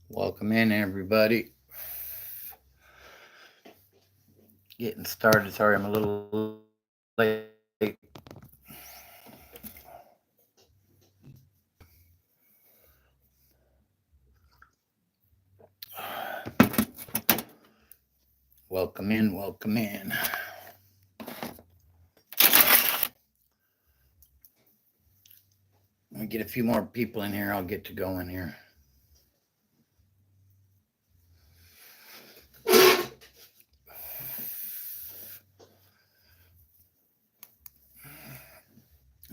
Welcome in, everybody. Getting started. Sorry, I'm a little late. Welcome in. Welcome in. Let me get a few more people in here. I'll get to going here.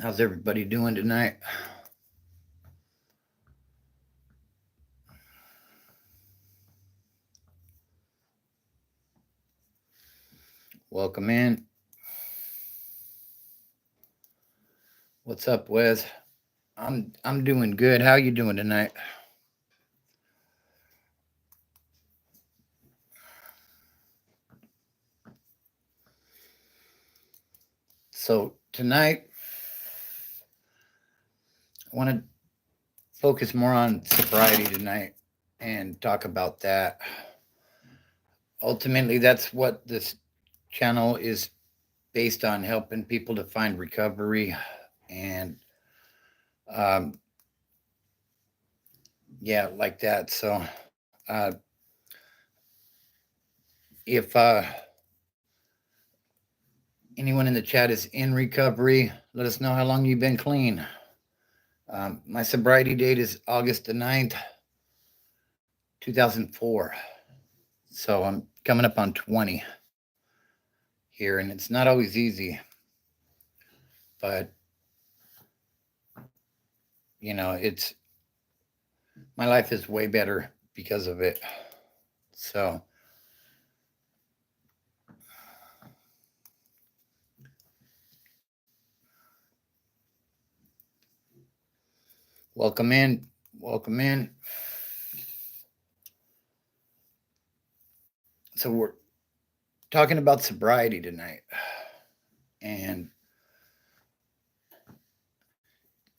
How's everybody doing tonight? Welcome in. What's up, Wes? I'm doing good. How you doing tonight? So tonight, I want to focus more on sobriety tonight and talk about that. Ultimately, that's what this channel is based on, helping people to find recovery and um, yeah, like that. So if anyone in the chat is in recovery, let us know how long you've been clean. My sobriety date is August the 9th, 2004. So I'm coming up on 20 here, and it's not always easy, but you know, it's my life is way better because of it. So welcome in. Welcome in. So we're talking about sobriety tonight. And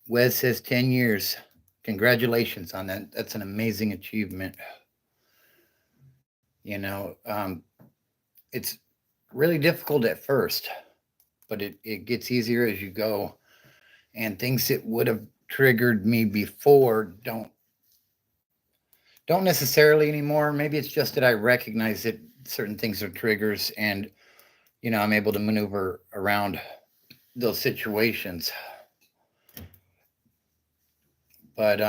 Wes says 10 years. Congratulations on that. That's an amazing achievement. You know, it's really difficult at first, but it gets easier as you go. And things that would have triggered me before don't necessarily anymore. Maybe it's just that I recognize that certain things are triggers, and you know, I'm able to maneuver around those situations. But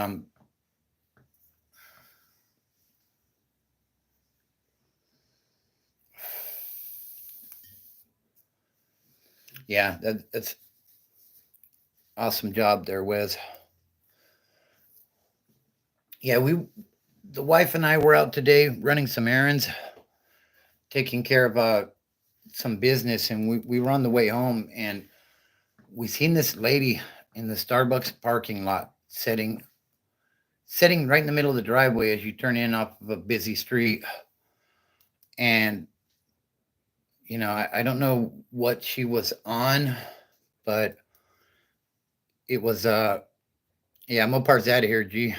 yeah, that's awesome job there, Wes. Yeah, the wife and I were out today running some errands, taking care of some business, and we were on the way home, and we seen this lady in the Starbucks parking lot sitting right in the middle of the driveway as you turn in off of a busy street. And you know, I don't know what she was on, but it was yeah, Mopar's out of here, G.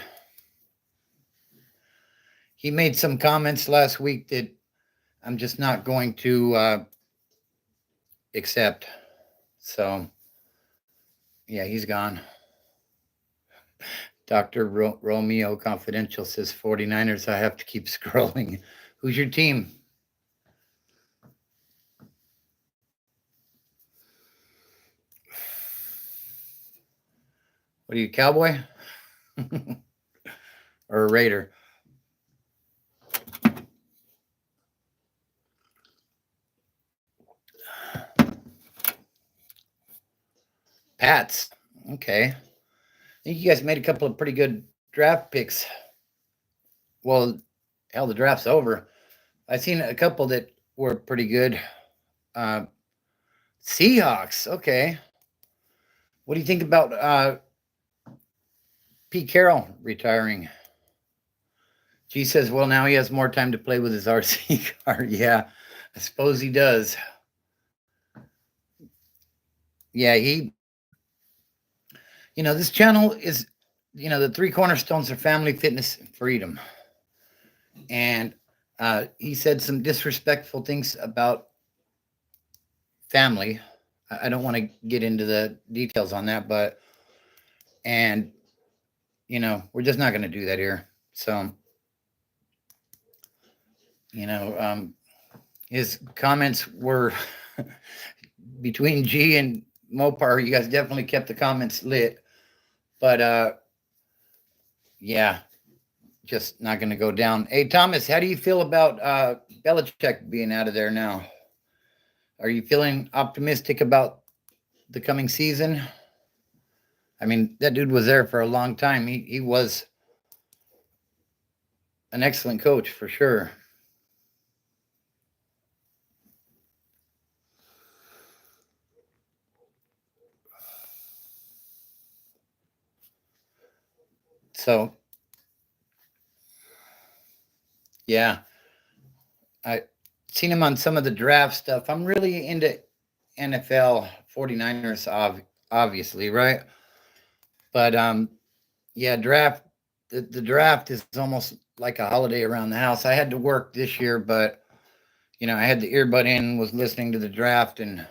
He made some comments last week that I'm just not going to accept. So yeah, he's gone. Dr. Romeo Confidential says 49ers. I have to keep scrolling. Who's your team? What are you, Cowboy? Or a Raider? Pats. Okay. I think you guys made a couple of pretty good draft picks. Well, hell, the draft's over. I've seen a couple that were pretty good. Uh, Seahawks. Okay. What do you think about Pete Carroll retiring? G says, well, now he has more time to play with his RC car. Yeah, I suppose he does. Yeah, this channel is, the three cornerstones are family, fitness, and freedom. And he said some disrespectful things about family. I don't want to get into the details on that, and we're just not going to do that here. So, his comments were between G and Mopar. You guys definitely kept the comments lit, but yeah, just not going to go down. Hey, Thomas, how do you feel about Belichick being out of there now? Are you feeling optimistic about the coming season? I mean, that dude was there for a long time. He was an excellent coach for sure. So, yeah, I seen him on some of the draft stuff. I'm really into NFL 49ers, obviously, right? But yeah, the draft is almost like a holiday around the house. I had to work this year, but I had the earbud in, was listening to the draft, and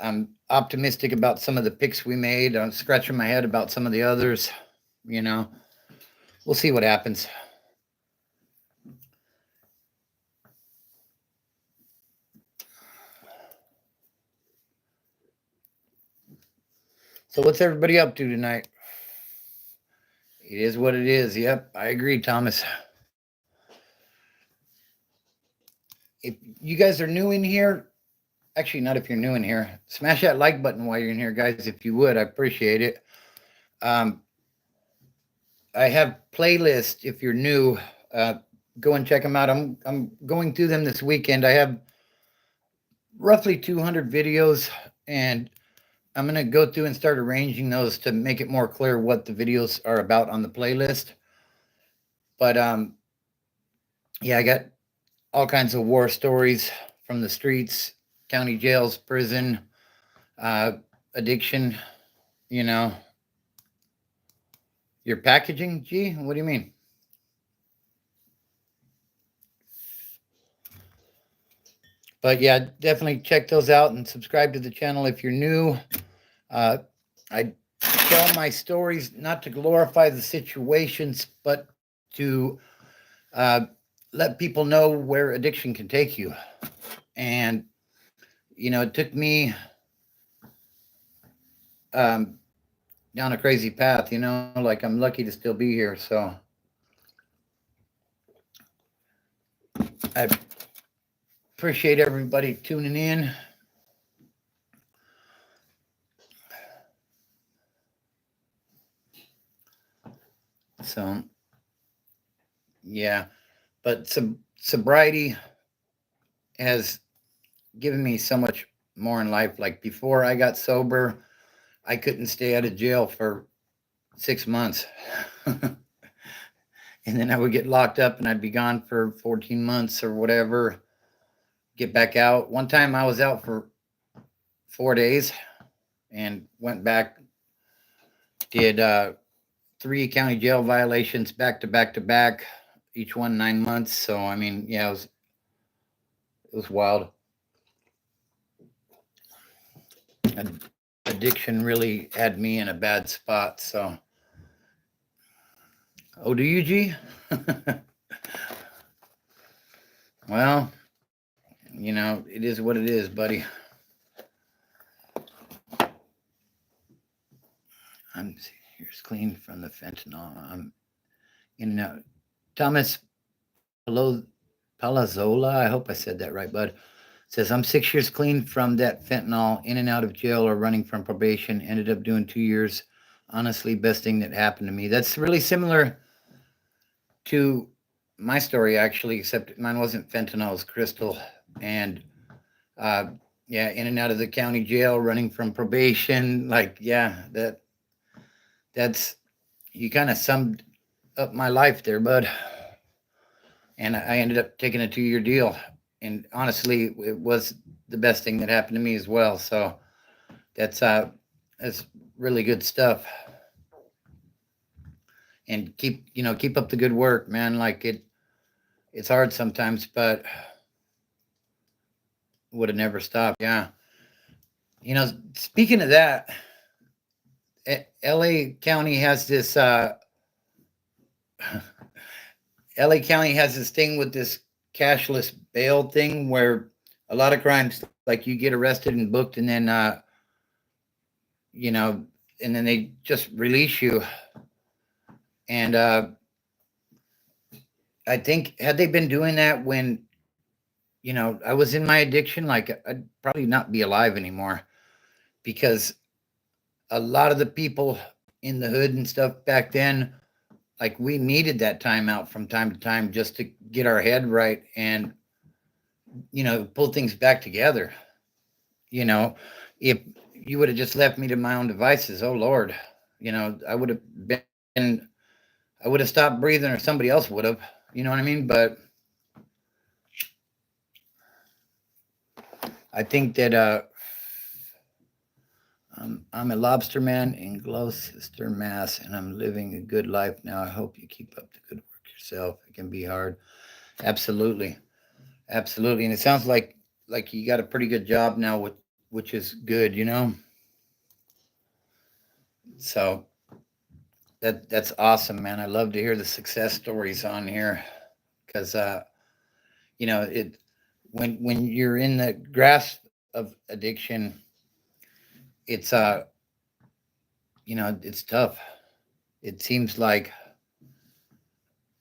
I'm optimistic about some of the picks we made. I'm scratching my head about some of the others. We'll see what happens. So what's everybody up to tonight? It is what it is. Yep, I agree, Thomas. If you guys are new in here, actually not if you're new in here, smash that like button while you're in here, guys, if you would. I appreciate it. I have playlists. If you're new, go and check them out. I'm going through them this weekend. I have roughly 200 videos, and I'm going to go through and start arranging those to make it more clear what the videos are about on the playlist. But yeah, I got all kinds of war stories from the streets, county jails, prison, addiction, your packaging. Gee, what do you mean? But yeah, definitely check those out and subscribe to the channel if you're new. I tell my stories not to glorify the situations, but to let people know where addiction can take you. And, it took me down a crazy path, like I'm lucky to still be here. So I appreciate everybody tuning in. So, yeah, but sobriety has given me so much more in life. Like before I got sober, I couldn't stay out of jail for 6 months. And then I would get locked up and I'd be gone for 14 months or whatever, get back out. One time I was out for 4 days and went back, did 3 county jail violations back to back to back, each one 9 months. So, I mean, yeah, it was wild. And addiction really had me in a bad spot. So Oh, do you, G? Well, it is what it is, buddy. I'm here's clean from the fentanyl. I'm in and out. Thomas Palazzola, I hope I said that right, bud. Says I'm 6 years clean from that fentanyl, in and out of jail or running from probation. Ended up doing 2 years. Honestly, best thing that happened to me. That's really similar to my story, actually, except mine wasn't fentanyl, it was crystal. And uh, yeah, in and out of the county jail, running from probation. Like, yeah, that's you kind of summed up my life there, bud. And I ended up taking a 2 year deal. And honestly, it was the best thing that happened to me as well. So that's uh, that's really good stuff. And keep up the good work, man. Like it's hard sometimes, but would have never stopped. Yeah. Speaking of that, LA County has this LA County has this thing with this cashless bail thing where a lot of crimes, like you get arrested and booked, and then you know, and then they just release you. And I think had they been doing that when I was in my addiction, like I'd probably not be alive anymore because a lot of the people in the hood and stuff back then, like we needed that time out from time to time just to get our head right and pull things back together. You know, if you would have just left me to my own devices, oh Lord, I would have been, I would have stopped breathing, or somebody else would have. You know what I mean? But I think that I'm a lobster man in Gloucester, Mass, and I'm living a good life now. I hope you keep up the good work yourself. It can be hard. Absolutely, absolutely. And it sounds like you got a pretty good job now, which is good. So that's awesome, man. I love to hear the success stories on here because it when you're in the grasp of addiction, it's it's tough. It seems like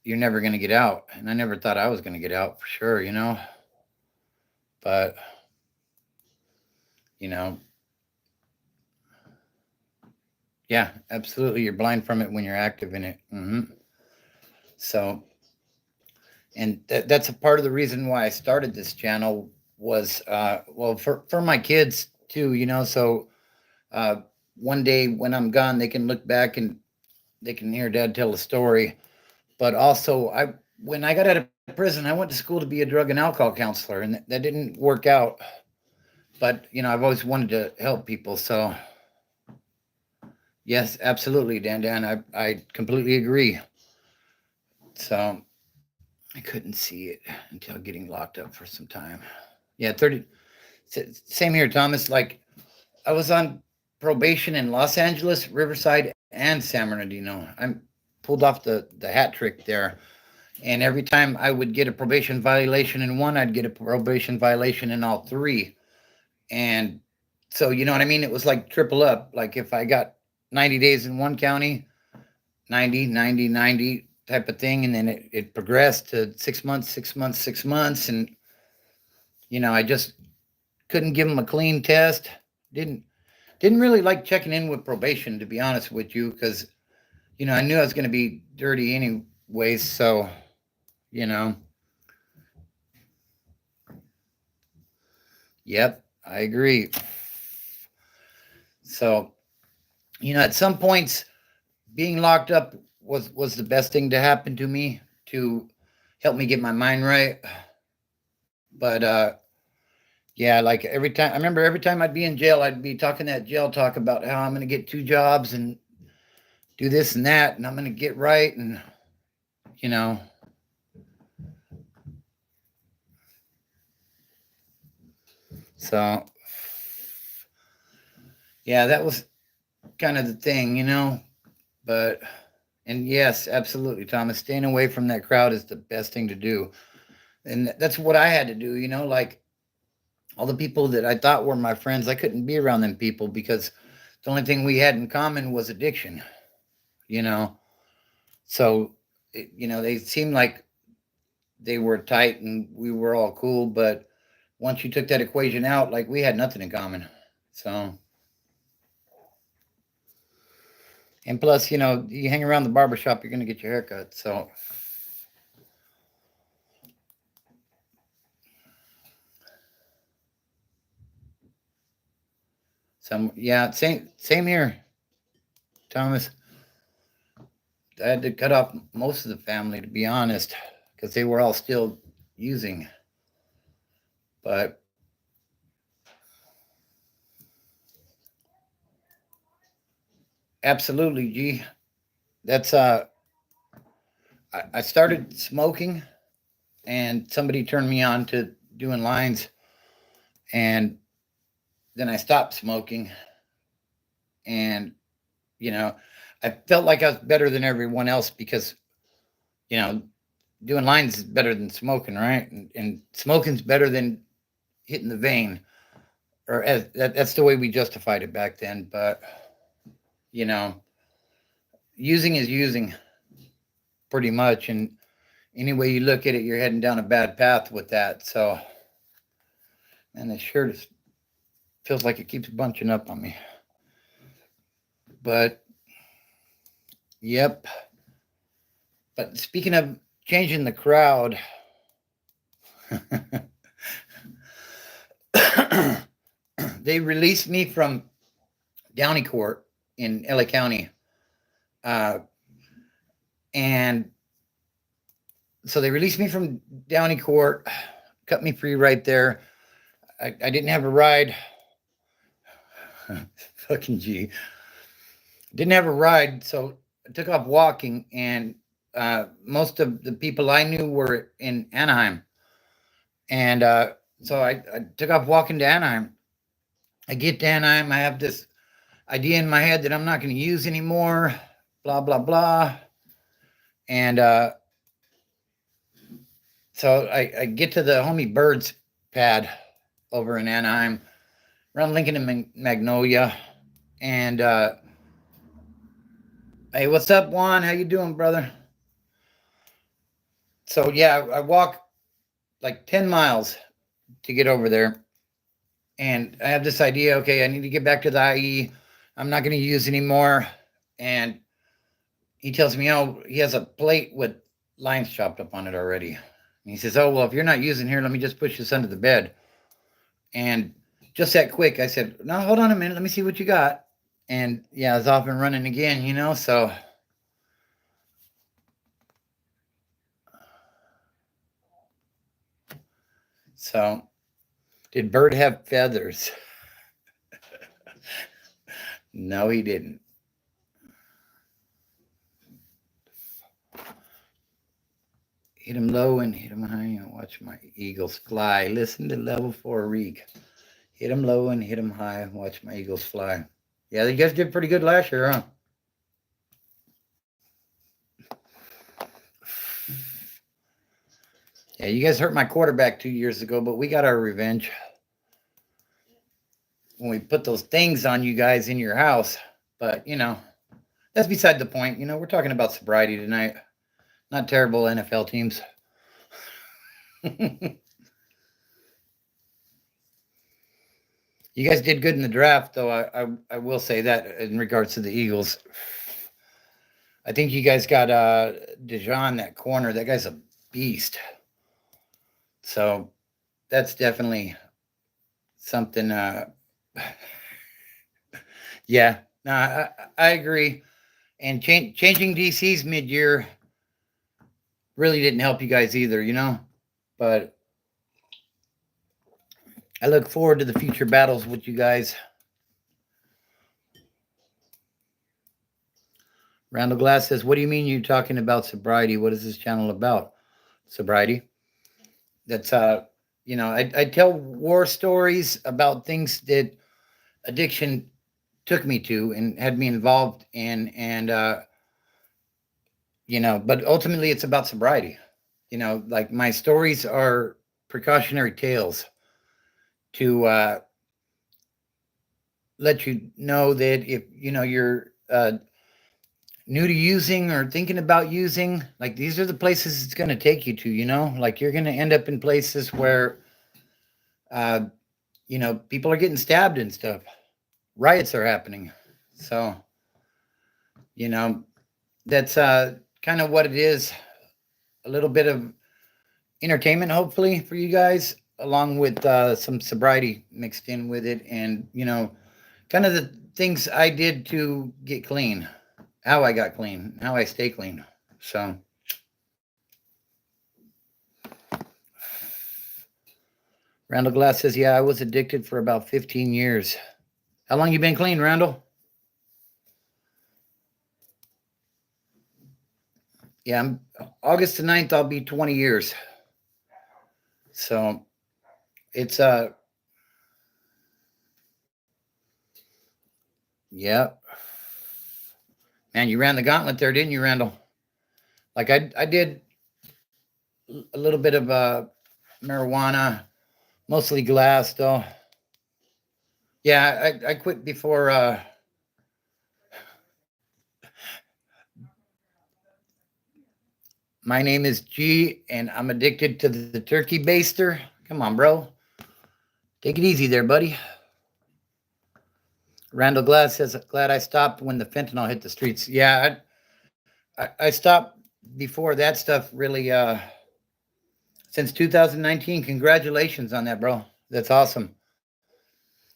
you're never going to get out. And I never thought I was going to get out for sure. But, you know, yeah, absolutely. You're blind from it when you're active in it. So, and that's a part of the reason why I started this channel was, well, for my kids too. So uh, one day when I'm gone, they can look back and they can hear dad tell a story. But also, when I got out of prison, I went to school to be a drug and alcohol counselor, and that didn't work out. But I've always wanted to help people. So yes, absolutely, Dan. I completely agree. So I couldn't see it until getting locked up for some time. Yeah, 30. Same here, Thomas. Like I was on probation in Los Angeles, Riverside, and San Bernardino. I'm pulled off the hat trick there. And every time I would get a probation violation in one, I'd get a probation violation in all three. And so, you know what I mean? It was like triple up. Like if I got 90 days in one county, 90, 90, 90 type of thing. And then it progressed to 6 months, 6 months, 6 months. And, I just couldn't give them a clean test. Didn't didn't really like checking in with probation, to be honest with you, because, I knew I was going to be dirty anyways. So, you know, yep, I agree. So, at some points, being locked up was the best thing to happen to me to help me get my mind right. But yeah, like I remember every time I'd be in jail, I'd be talking that jail talk about how I'm going to get two jobs and do this and that, and I'm going to get right, and you know, so yeah, that was kind of the thing. But And yes, absolutely, Thomas. Staying away from that crowd is the best thing to do. And that's what I had to do, like all the people that I thought were my friends, I couldn't be around them people because the only thing we had in common was addiction, you know. So, they seemed like they were tight and we were all cool, but once you took that equation out, like we had nothing in common. So, and plus, you hang around the barbershop, you're going to get your haircut. Yeah, same here, Thomas. I had to cut off most of the family, to be honest, because they were all still using. But absolutely, G. That's I started smoking, and somebody turned me on to doing lines, and then I stopped smoking, and you know, I felt like I was better than everyone else because you know, doing lines is better than smoking, right? And smoking's better than hitting the vein, or that's the way we justified it back then. But you know, using is using pretty much, and any way you look at it, you're heading down a bad path with that. So, man, this shirt feels like it keeps bunching up on me. But yep. But speaking of changing the crowd, they released me from Downey Court in LA County. Uh, and so they released me from Downey Court, cut me free right there. I didn't have a ride. Fucking G. Didn't have a ride, so I took off walking, and most of the people I knew were in Anaheim. And so I took off walking to Anaheim. I get to Anaheim, I have this idea in my head that I'm not going to use anymore, blah, blah, blah. And so I get to the homie Bird's pad over in Anaheim, around Lincoln and Magnolia. And hey, what's up, Juan? How you doing, brother? So yeah, I walk like 10 miles to get over there. And I have this idea, okay, I need to get back to the IE. I'm not going to use anymore. And he tells me, oh, he has a plate with lines chopped up on it already. And he says, oh, well, if you're not using here, let me just push this under the bed. And just that quick, I said, no, hold on a minute. Let me see what you got. And yeah, I was off and running again, so. So, did Bird have feathers? No, he didn't. Hit him low and hit him high and watch my eagles fly. Listen to level 4 Reek. Hit him low and hit him high and watch my eagles fly. Yeah, you guys did pretty good last year, huh? Yeah, you guys hurt my quarterback 2 years ago, but we got our revenge when we put those things on you guys in your house. But, that's beside the point. We're talking about sobriety tonight, not terrible NFL teams. You guys did good in the draft, though. I will say that in regards to the Eagles. I think you guys got Dijon, that corner. That guy's a beast. So that's definitely something. Yeah, no, I agree. And changing DCs mid-year really didn't help you guys either, But I look forward to the future battles with you guys. Randall Glass says, what do you mean you're talking about sobriety? What is this channel about? Sobriety. That's, I tell war stories about things that addiction took me to and had me involved in. And but ultimately it's about sobriety. Like my stories are precautionary tales to let you know that if you're new to using or thinking about using, like these are the places it's going to take you to. Like you're going to end up in places where uh, people are getting stabbed and stuff. Riots are happening. So you know that's kind of what it is. A little bit of entertainment, hopefully, for you guys, along with some sobriety mixed in with it, and kind of the things I did to get clean, how I got clean, how I stay clean. So, Randall Glass says, "Yeah, I was addicted for about 15 years." How long you been clean, Randall? Yeah, August the 9th, I'll be 20 years. So it's yeah, man, you ran the gauntlet there, didn't you, Randall? Like I did a little bit of marijuana, mostly glass though. Yeah, I quit before. My name is G, and I'm addicted to the turkey baster. Come on, bro. Take it easy there, buddy. Randall Glass says, "Glad I stopped when the fentanyl hit the streets." Yeah, I stopped before that stuff really. Since 2019. Congratulations on that, bro. That's awesome.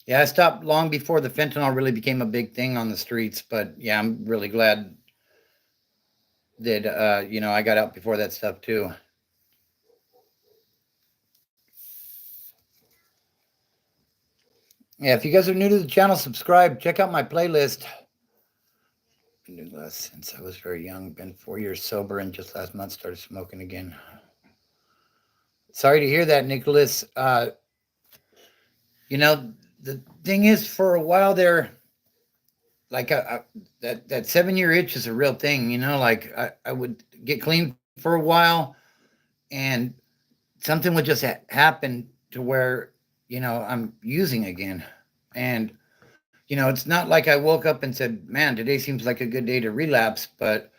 Yeah, I stopped long before the fentanyl really became a big thing on the streets. But yeah, I'm really glad that I got out before that stuff too. Yeah, if you guys are new to the channel, subscribe. Check out my playlist. Been doing glass since I was very young. Been 4 years sober, and just last month started smoking again. Sorry to hear that, Nicholas. The thing is, for a while there, like that 7 year itch is a real thing. Like I would get clean for a while, and something would just happen to where I'm using again, and it's not like I woke up and said, "Man, today seems like a good day to relapse," but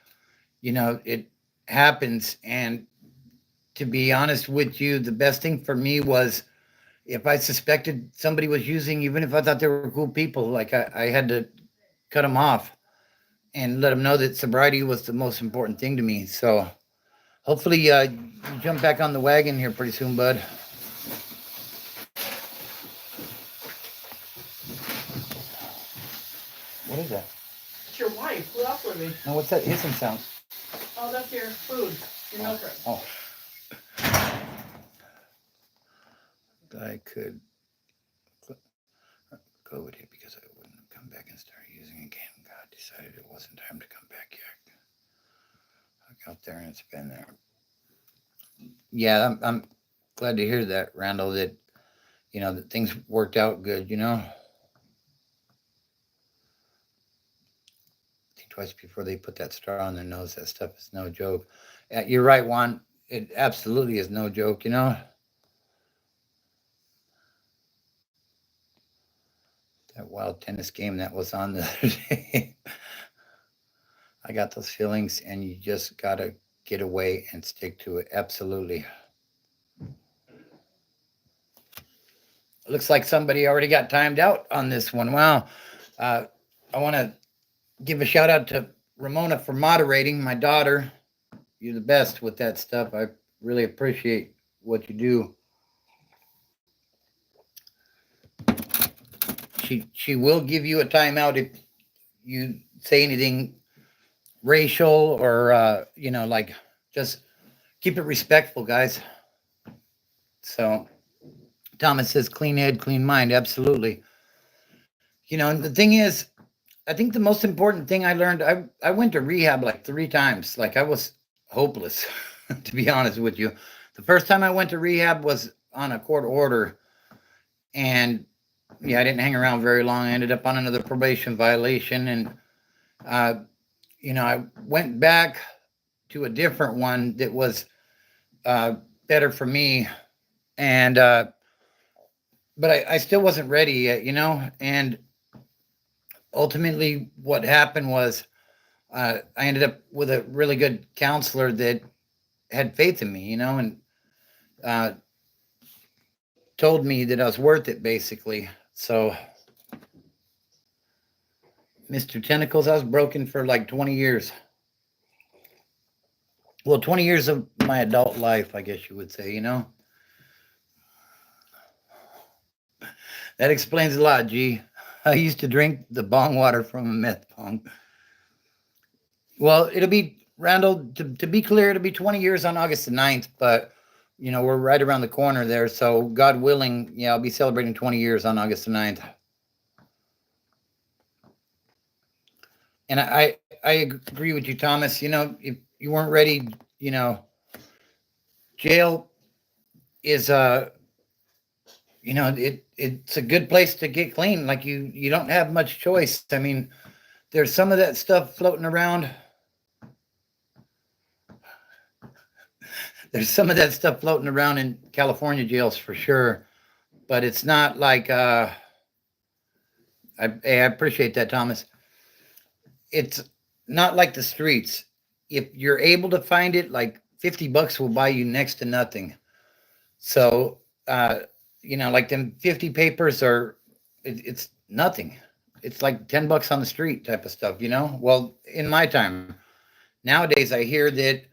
it happens. And to be honest with you, the best thing for me was if I suspected somebody was using, even if I thought they were cool people, like I had to cut them off and let them know that sobriety was the most important thing to me. So hopefully you jump back on the wagon here pretty soon, bud. What is that? It's your wife. Who else would be? No, what's that hissing sound? Oh, that's your food. Your milk crate. Oh. I could go with it because I wouldn't come back and start using again. God decided it wasn't time to come back yet. I got there and it's been there. Yeah, I'm glad to hear that, Randall, that that things worked out good. Think twice before they put that straw on their nose. That stuff is no joke. You're right, Juan. It absolutely is no joke. That wild tennis game that was on the other day. I got those feelings, and you just gotta get away and stick to it. Absolutely. Looks like somebody already got timed out on this one. Wow. I want to give a shout out to Ramona for moderating. My daughter, you're the best with that stuff. I really appreciate what you do. She will give you a timeout if you say anything racial or like just keep it respectful, guys. So Thomas says clean head, clean mind. Absolutely. And the thing is, I think the most important thing I learned, I went to rehab like 3 times. Like I was hopeless, to be honest with you. The first time I went to rehab was on a court order, and yeah, I didn't hang around very long. I ended up on another probation violation, and I went back to a different one that was uh, better for me. And but I still wasn't ready yet, you know. And ultimately, what happened was I ended up with a really good counselor that had faith in me, you know, and uh, told me that I was worth it, basically. So, Mr. Tentacles, I was broken for like 20 years. Well, 20 years of my adult life, I guess you would say, you know. That explains a lot, G. I used to drink the bong water from a meth bong. Well, it'll be, Randall, to be clear, it'll be 20 years on August the 9th, but, you know, we're right around the corner there. So, God willing, yeah, I'll be celebrating 20 years on August the 9th. And I agree with you, Thomas. You know, if you weren't ready, you know, jail is you know, it's a good place to get clean. Like you don't have much choice. I mean, there's some of that stuff floating around. There's some of that stuff floating around in California jails for sure, but it's not like I appreciate that, Thomas. It's not like the streets. If you're able to find it, like $50 will buy you next to nothing. So, uh, you know, like them 50 papers are, it's nothing. It's like $10 on the street type of stuff, you know? Well, in my time, nowadays I hear that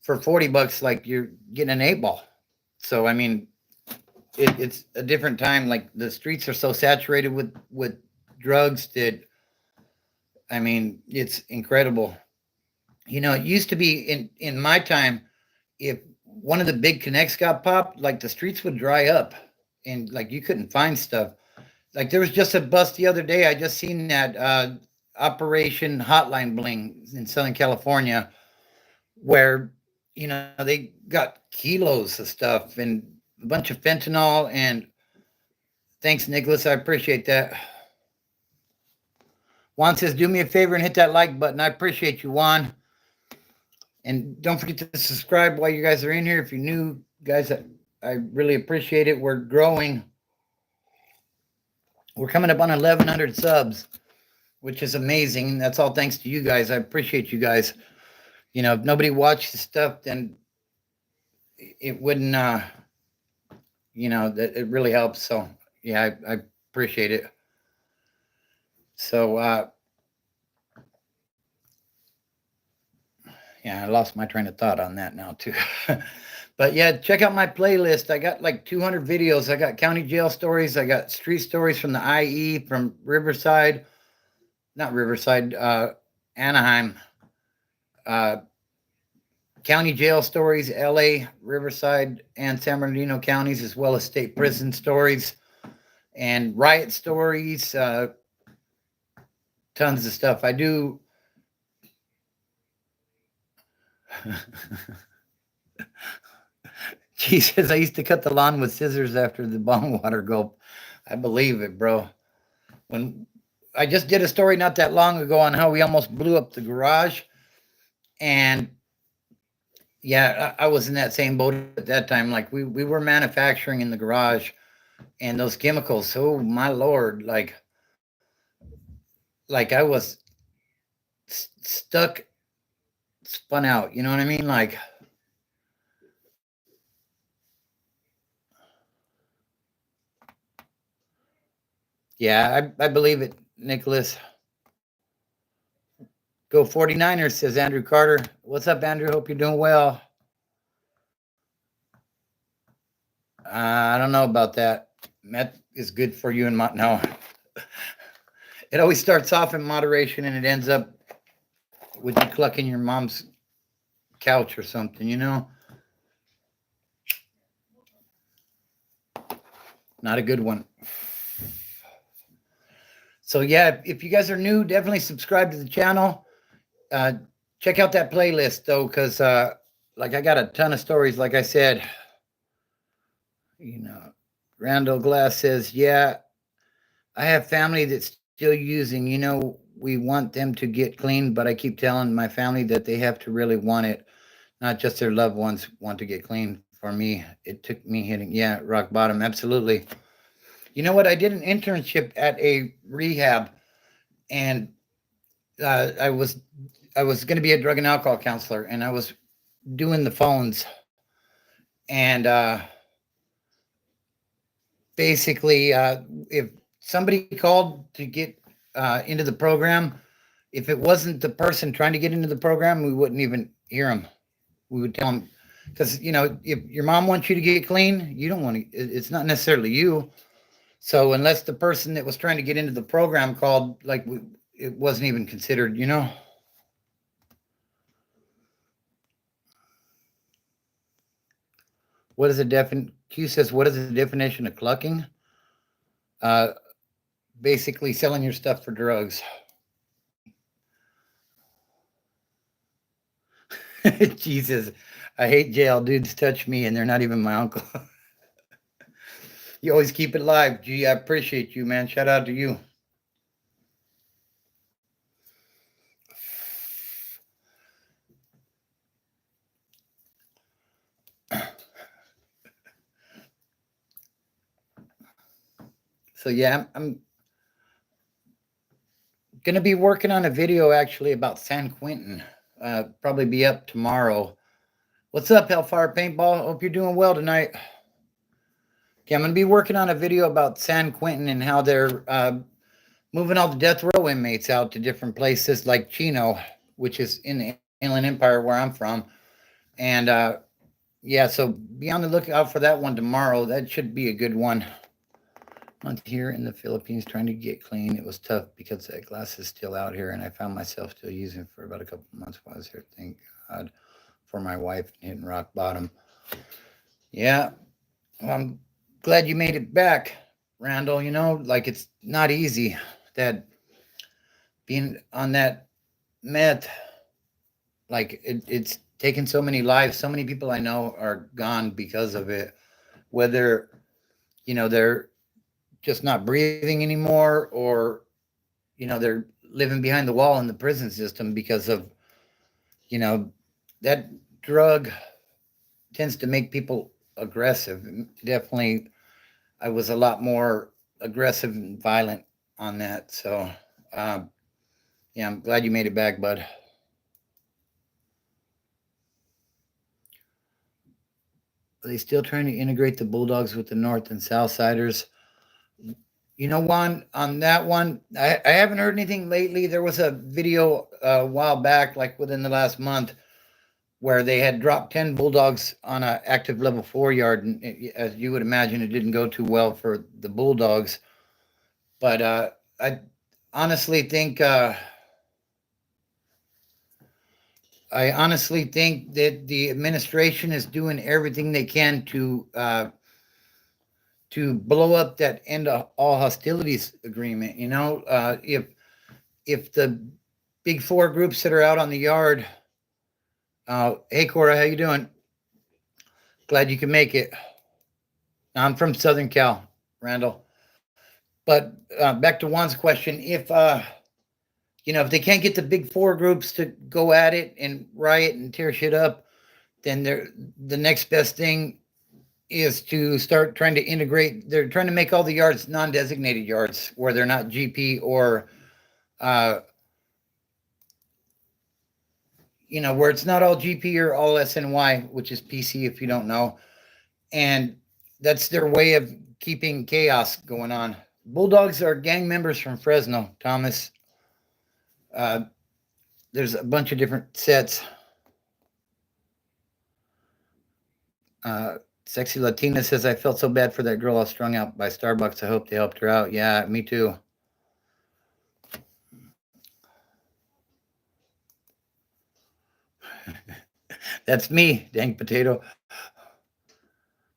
for $40, like you're getting an 8 ball. So, I mean, it's a different time. Like the streets are so saturated with drugs that, I mean, it's incredible. You know, it used to be in my time, if one of the big connects got popped, like the streets would dry up and like you couldn't find stuff. Like there was just a bust the other day. I just seen that Operation Hotline Bling in Southern California, where you know they got kilos of stuff and a bunch of fentanyl. And thanks, Nicholas. I appreciate that. Juan says, "Do me a favor and hit that like button." I appreciate you, Juan. And don't forget to subscribe while you guys are in here. If you're new, guys, I really appreciate it. We're growing. We're coming up on 1,100 subs, which is amazing. That's all thanks to you guys. I appreciate you guys. You know, if nobody watched the stuff, then it wouldn't, you know, that it really helps. So, yeah, I appreciate it. So, yeah, I lost my train of thought on that now, too. But yeah, check out my playlist. I got like 200 videos. I got county jail stories. I got street stories from the IE, from Riverside, not Riverside, Anaheim, uh, county jail stories, LA, Riverside, and San Bernardino counties, as well as state prison stories and riot stories, tons of stuff. I do. She says, I used to cut the lawn with scissors after the bong water gulp. I believe it, bro. When I just did a story not that long ago on how we almost blew up the garage. And yeah, I was in that same boat at that time. Like we were manufacturing in the garage and those chemicals. Oh my Lord. Like I was stuck, spun out. You know what I mean? Like, yeah, I believe it, Nicholas. Go 49ers, says Andrew Carter. What's up, Andrew? Hope you're doing well. I don't know about that. Meth is good for you and my no. It always starts off in moderation and it ends up with you clucking your mom's couch or something, you know? Not a good one. So yeah, if you guys are new, definitely subscribe to the channel. Uh, check out that playlist though, because like I got a ton of stories. Like I said, you know, Randall Glass says, yeah, I have family that's still using. You know, we want them to get clean, but I keep telling my family that they have to really want it. not just their loved ones want to get clean. For me, it took me hitting, yeah, rock bottom. Absolutely. You know what? I did an internship at a rehab, and uh, I was I was going to be a drug and alcohol counselor, and I was doing the phones, and basically, if somebody called to get into the program, if it wasn't the person trying to get into the program, we wouldn't even hear them. We would tell them because if your mom wants you to get clean, you don't want to. It's not necessarily you. So unless the person that was trying to get into the program called, it wasn't even considered. What is the defin? Q says, what is the definition of clucking? Uh, Basically selling your stuff for drugs. Jesus, I hate jail. Dudes touch me, and they're not even my uncle. You always keep it live. Gee, I appreciate you, man. Shout out to you. So yeah, I'm gonna be working on a video actually about San Quentin. Probably be up tomorrow. What's up, Hellfire Paintball? Hope you're doing well tonight. Okay, I'm gonna be working on a video about San Quentin and how they're moving all the death row inmates out to different places like Chino, which is in the Inland Empire where I'm from. And yeah, so be on the lookout for that one tomorrow. That should be a good one. Month here in the Philippines trying to get clean. It was tough because that glass is still out here, and I found myself still using it for about a couple of months while I was here. Thank God for my wife hitting rock bottom. Yeah, well, I'm glad you made it back, Randall. Like it's not easy that being on that meth, like it's taken so many lives. So many people I know are gone because of it. Whether they're just not breathing anymore, or they're living behind the wall in the prison system because of you know that drug tends to make people aggressive. Definitely, I was a lot more aggressive and violent on that. So um, yeah, I'm glad you made it back, bud. Are they still trying to integrate the Bulldogs with the North and South Siders? Juan, on that one, I haven't heard anything lately. There was a video a while back, like within the last month, where they had dropped 10 bulldogs on an active level 4 yard. And as you would imagine, it didn't go too well for the bulldogs. But I honestly think. I honestly think that the administration is doing everything they can to blow up that end of all hostilities agreement. If the big four groups that are out on the yard, hey Cora, how you doing? Glad you can make it. I'm from Southern Cal, Randall. But back to Juan's question, if they can't get the big four groups to go at it and riot and tear shit up, then the next best thing is to start trying to integrate. They're trying to make all the yards non-designated yards where they're not GP or uh, where it's not all GP or all SNY, which is PC if you don't know. And that's their way of keeping chaos going on. Bulldogs are gang members from Fresno, Thomas. Uh, there's a bunch of different sets. Sexy Latina says, I felt so bad for that girl I was strung out by Starbucks. I hope they helped her out. Yeah, me too. That's me, dang potato.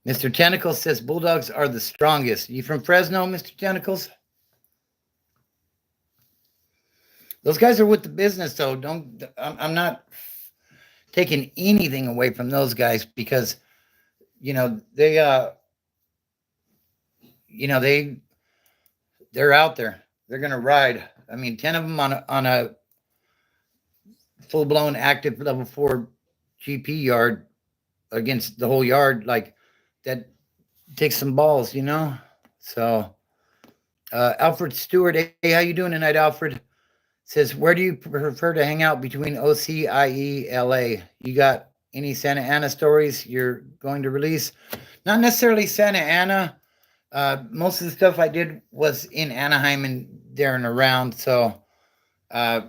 Mr. Tentacles says bulldogs are the strongest. You from Fresno, Mr. Tentacles? Those guys are with the business, though. Don't. I'm not taking anything away from those guys because they they're out there. They're gonna ride. I mean, 10 of them on a full blown active level 4 GP yard against the whole yard, like that takes some balls, you know. So Alfred Stewart, hey, how you doing tonight, Alfred? Says, where do you prefer to hang out between OCIE, LA? You got any Santa Ana stories you're going to release? Not necessarily Santa Ana. Most of the stuff I did was in Anaheim and there and around. So, uh,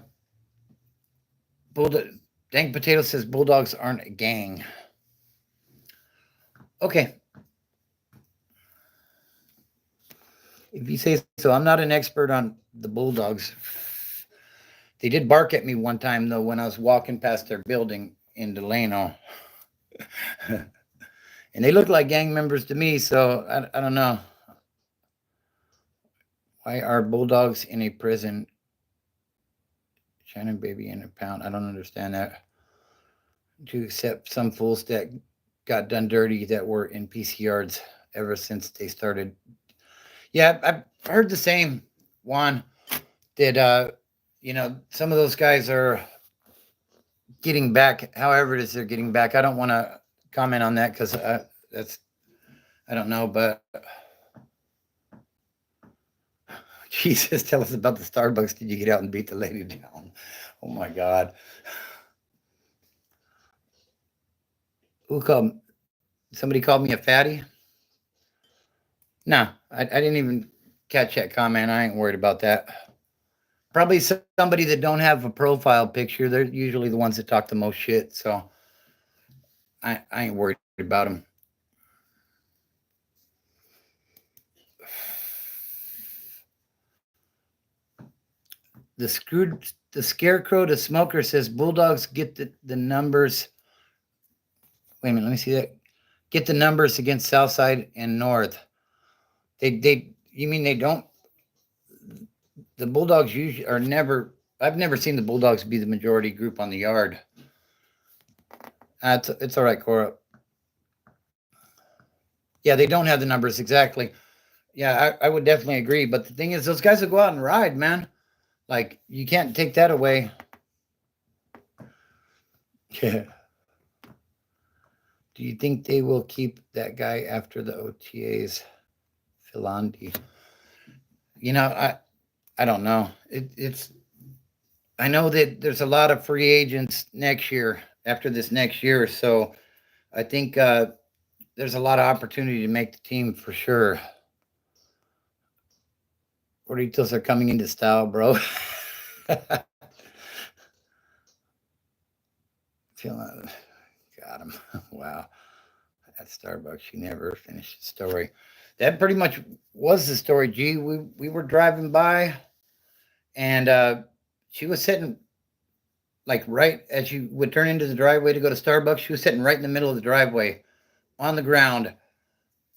Bulldog, Dank Potato says Bulldogs aren't a gang. Okay. If you say so, I'm not an expert on the Bulldogs. They did bark at me one time, though, when I was walking past their building in Delano. And they look like gang members to me, so I don't know. Why are Bulldogs in a prison? Shannon baby in a pound. I don't understand that. To accept some fools that got done dirty that were in PC yards ever since they started. Yeah, I've heard the same, Juan, that, some of those guys are getting back, however it is they're getting back. I don't want to comment on that because I don't know, but Jesus, tell us about the Starbucks. Did you get out and beat the lady down? Oh my God. Who called? Somebody called me a fatty? No, I didn't even catch that comment. I ain't worried about that. Probably somebody that don't have a profile picture. They're usually the ones that talk the most shit. So I ain't worried about them. The scarecrow, the smoker says Bulldogs get the numbers. Wait a minute, let me see that. Get the numbers against Southside and North. You mean they don't? The Bulldogs usually are never. I've never seen the Bulldogs be the majority group on the yard. It's all right, Cora. Yeah, they don't have the numbers exactly. Yeah, I would definitely agree. But the thing is, those guys will go out and ride, man. Like, you can't take that away. Yeah. Do you think they will keep that guy after the OTAs? Philandi. I don't know. It's I know that there's a lot of free agents next year after this next year, so I think there's a lot of opportunity to make the team for sure. Burritos are coming into style, bro. Got him. Wow. At Starbucks, she never finished the story. That pretty much was the story, G. We were driving by, and she was sitting like right as you would turn into the driveway to go to Starbucks. She was sitting right in the middle of the driveway on the ground,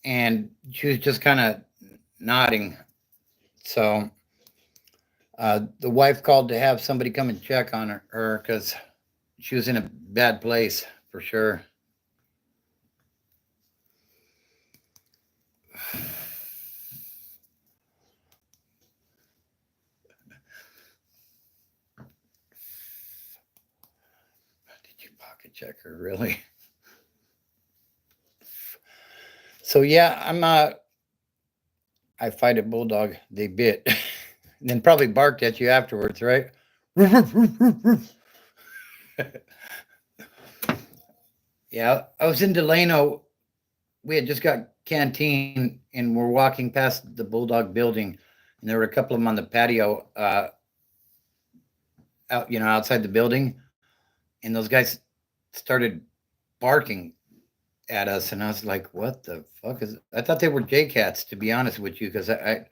and she was just kind of nodding. So the wife called to have somebody come and check on her because she was in a bad place for sure. Did you pocket check her, really? So yeah, I fight a bulldog. They bit, and then probably barked at you afterwards, right? Yeah, I was in Delano. We had just got canteen, and we're walking past the bulldog building, and there were a couple of them on the patio, outside the building, and those guys started barking at us, and I was like, "What the fuck is?" I thought they were J cats, to be honest with you, because I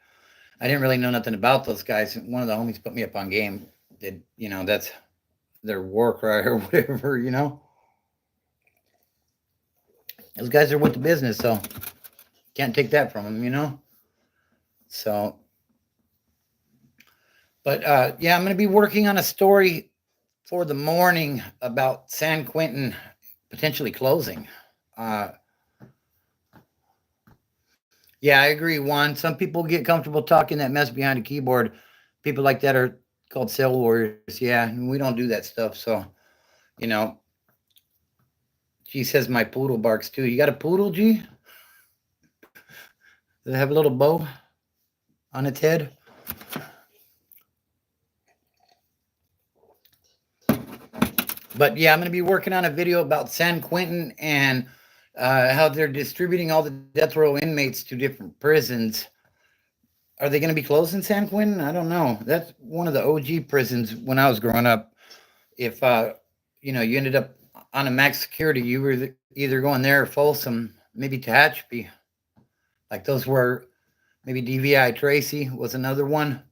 didn't really know nothing about those guys. One of the homies put me up on game. Did that's their war cry or whatever. Those guys are with the business, so can't take that from them. So, but yeah, I'm going to be working on a story for the morning about San Quentin potentially closing. Yeah, I agree, Juan. Some people get comfortable talking that mess behind a keyboard. People like that are called cell warriors. Yeah, we don't do that stuff. So, you know, G says my poodle barks too. You got a poodle, G? Does it have a little bow on its head? But yeah, I'm going to be working on a video about San Quentin and how they're distributing all the death row inmates to different prisons. Are they going to be closed in San Quentin? I don't know. That's one of the OG prisons when I was growing up. If you ended up on a max security, you were either going there or Folsom, maybe Tehachapi. Like those were maybe DVI Tracy was another one,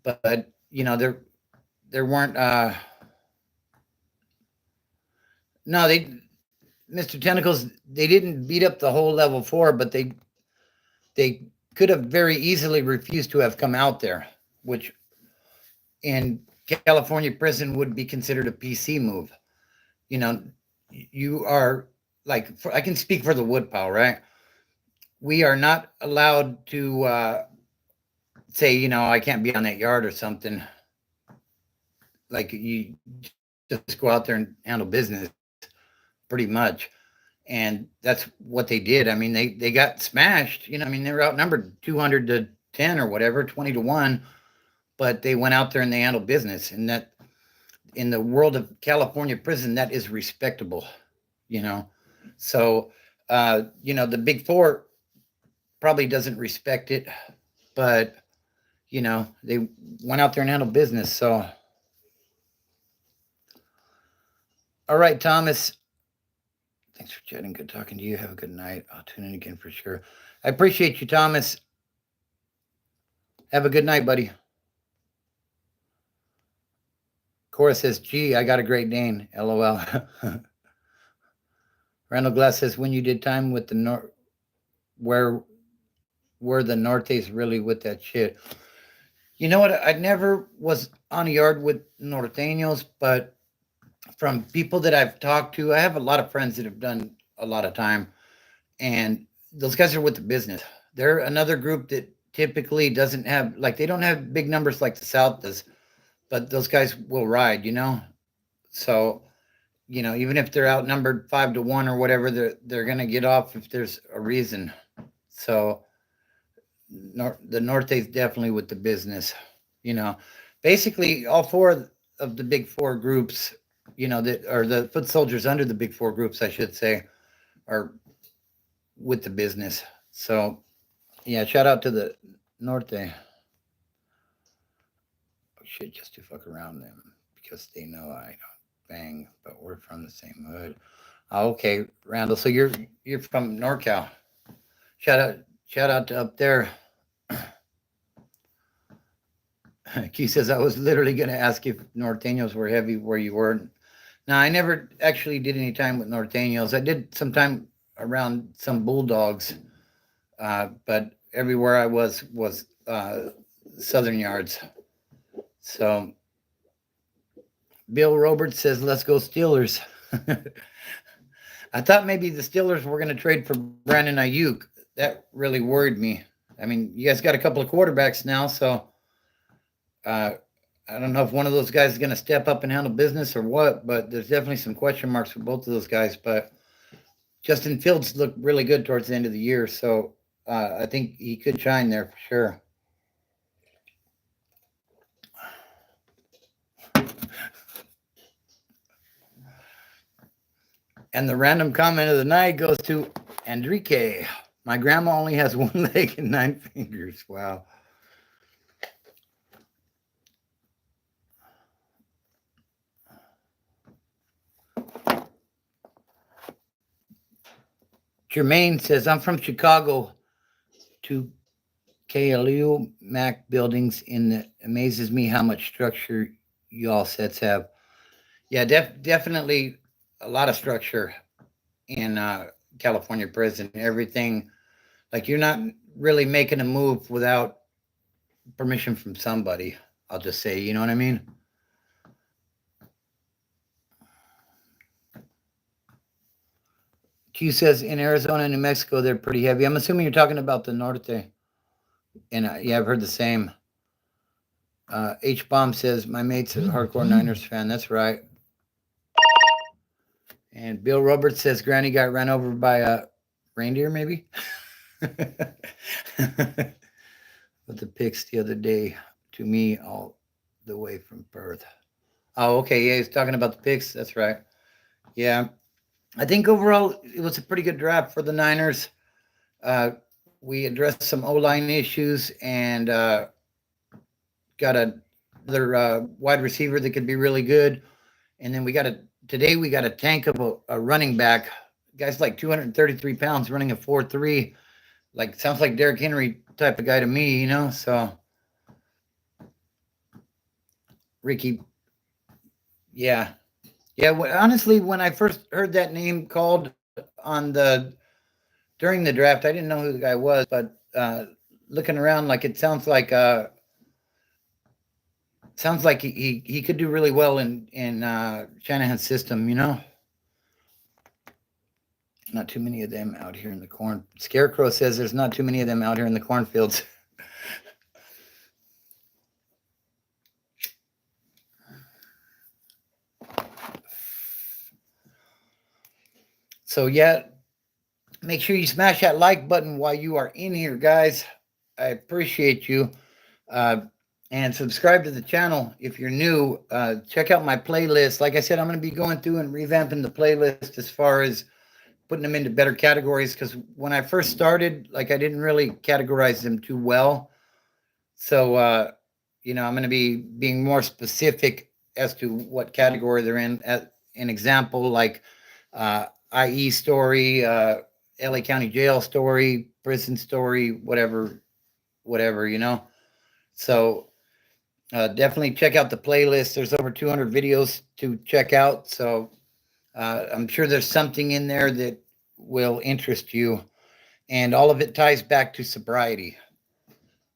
but there weren't. No, they Mr. Tentacles, they didn't beat up the whole level 4, but they could have very easily refused to have come out there, which in California prison would be considered a PC move. You are like, I can speak for the Woodpile, right? We are not allowed to say, I can't be on that yard or something. Like you just go out there and handle business pretty much. And that's what they did. I mean, they got smashed. They were outnumbered 200-10 or whatever, 20-1, but they went out there and they handled business. And that, in the world of California prison, that is respectable. So the Big Four probably doesn't respect it, but they went out there and handled business. So, all right, Thomas. Thanks for chatting. Good talking to you. Have a good night. I'll tune in again for sure. I appreciate you, Thomas. Have a good night, buddy. Cora says, gee, I got a Great Dane. LOL. Randall Glass says, when you did time with the where were the Nortes really with that shit? You know what? I never was on a yard with Norteños, but from people that I've talked to, I have a lot of friends that have done a lot of time, and those guys are with the business. They're another group that typically doesn't have, like, they don't have big numbers like the South does, but those guys will ride, So, even if they're outnumbered 5-1 or whatever, they're going to get off if there's a reason. So, the Norte is definitely with the business. Basically all 4 of the Big Four groups, that are the foot soldiers under the Big Four groups, I should say, are with the business. So, yeah, shout out to the Norte. Oh, shit, just to fuck around them because they know I don't bang, but we're from the same hood. Okay, Randall. So you're from NorCal. Shout out to up there. Q says, I was literally going to ask if Norteños were heavy where you were. Now, I never actually did any time with Norteños. I did some time around some Bulldogs, but everywhere I was Southern Yards. So, Bill Roberts says, let's go Steelers. I thought maybe the Steelers were going to trade for Brandon Ayuk. That really worried me. I mean, you guys got a couple of quarterbacks now, so I don't know if one of those guys is going to step up and handle business or what, but there's definitely some question marks for both of those guys. But Justin Fields looked really good towards the end of the year, so I think he could shine there for sure. And the random comment of the night goes to Enrique. My grandma only has 1 leg and 9 fingers. Wow. Jermaine says, I'm from Chicago. 2 KLU Mac buildings amazes me how much structure you all sets have. Yeah, definitely a lot of structure in California prison. Everything, like, you're not really making a move without permission from somebody. I'll just say, you know what I mean? Q says in Arizona and New Mexico, they're pretty heavy. I'm assuming you're talking about the Norte. And yeah, I've heard the same. H Bomb says, my mate's a hardcore Niners fan. That's right. And Bill Roberts says Granny got ran over by a reindeer, maybe. With the pics the other day to me all the way from Perth. Oh, okay. Yeah, he's talking about the picks. That's right. Yeah, I think overall it was a pretty good draft for the Niners. Uh, we addressed some O line issues and got another wide receiver that could be really good. And then we got today we got a tank of a running back. Guy's like 233 pounds, running a 4.3. Like sounds like Derrick Henry type of guy to me, you know. So Ricky, yeah, yeah. Honestly, when I first heard that name called on the during the draft, I didn't know who the guy was, but looking around, like it sounds like he could do really well in Shanahan's system. You know, not too many of them out here in the corn. Scarecrow says there's not too many of them out here in the cornfields. So yeah, make sure you smash that like button while you are in here, guys. I appreciate you. Uh, and subscribe to the channel if you're new. Check out my playlist. Like I said, I'm going to be going through and revamping the playlist as far as putting them into better categories because when I first started, like I didn't really categorize them too well. So, I'm going to be being more specific as to what category they're in. An example, like IE story, LA County Jail story, prison story, whatever. So definitely check out the playlist. There's over 200 videos to check out. So I'm sure there's something in there that will interest you. And all of it ties back to sobriety.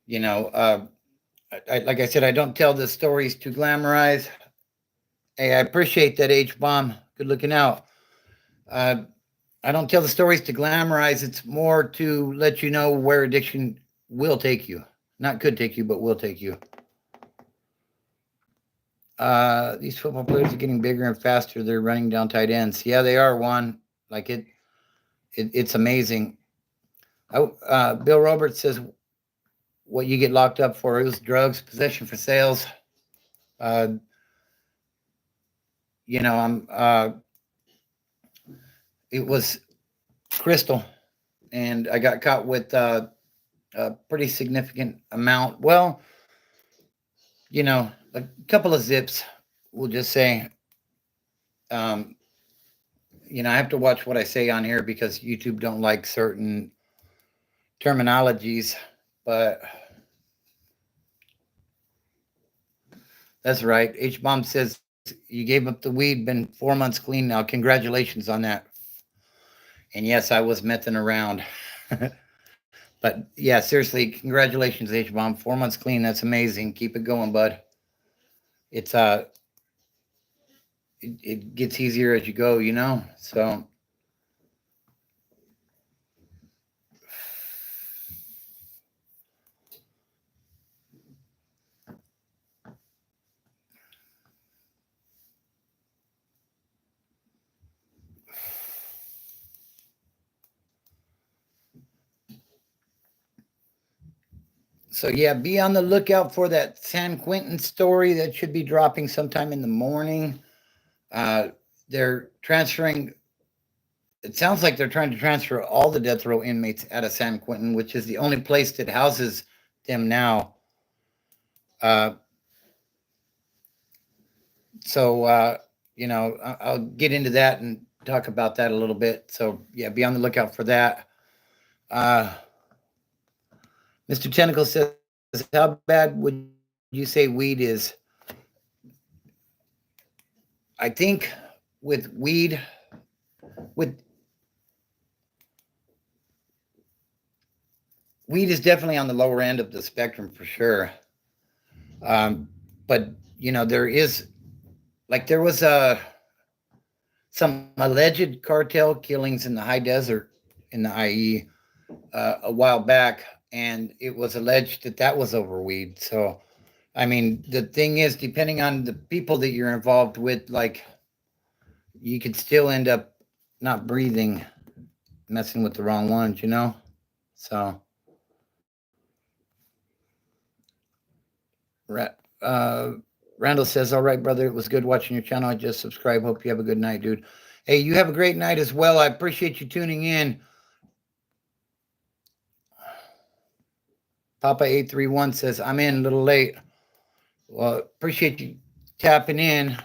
You know, like I said, I don't tell the stories to glamorize. Hey, I appreciate that, H Bomb. Good looking out. Uh, I don't tell the stories to glamorize. It's more to let you know where addiction will take you. Not could take you, but will take you. These football players are getting bigger and faster. They're running down tight ends. Yeah, they are, Juan. Like it's amazing. Bill Roberts says what you get locked up for is drugs, possession for sales. Uh, I'm. It was crystal, and I got caught with a pretty significant amount. Well, a couple of zips. We'll just say. Um, I have to watch what I say on here because YouTube don't like certain terminologies, but that's right. H Bomb says you gave up the weed, been 4 months clean now. Congratulations on that. And yes, I was messing around. But yeah, seriously, congratulations, H Bomb. 4 months clean. That's amazing. Keep it going, bud. It's it gets easier as you go. So So yeah, be on the lookout for that San Quentin story that should be dropping sometime in the morning. They're transferring. It sounds like they're trying to transfer all the death row inmates out of San Quentin, which is the only place that houses them now. Uh, so I'll get into that and talk about that a little bit. So yeah, be on the lookout for that. Mr. Tentacle says, "How bad would you say weed is?" I think with with weed is definitely on the lower end of the spectrum for sure. But there is like there was some alleged cartel killings in the high desert in the IE a while back, and it was alleged that that was over weed. So, I mean, the thing is, depending on the people that you're involved with, like you could still end up not breathing, messing with the wrong ones, you know? So, uh, Randall says, all right, brother, it was good watching your channel. I just subscribed. Hope you have a good night, dude. Hey, you have a great night as well. I appreciate you tuning in. Papa831 says, I'm in a little late. Well, appreciate you tapping in.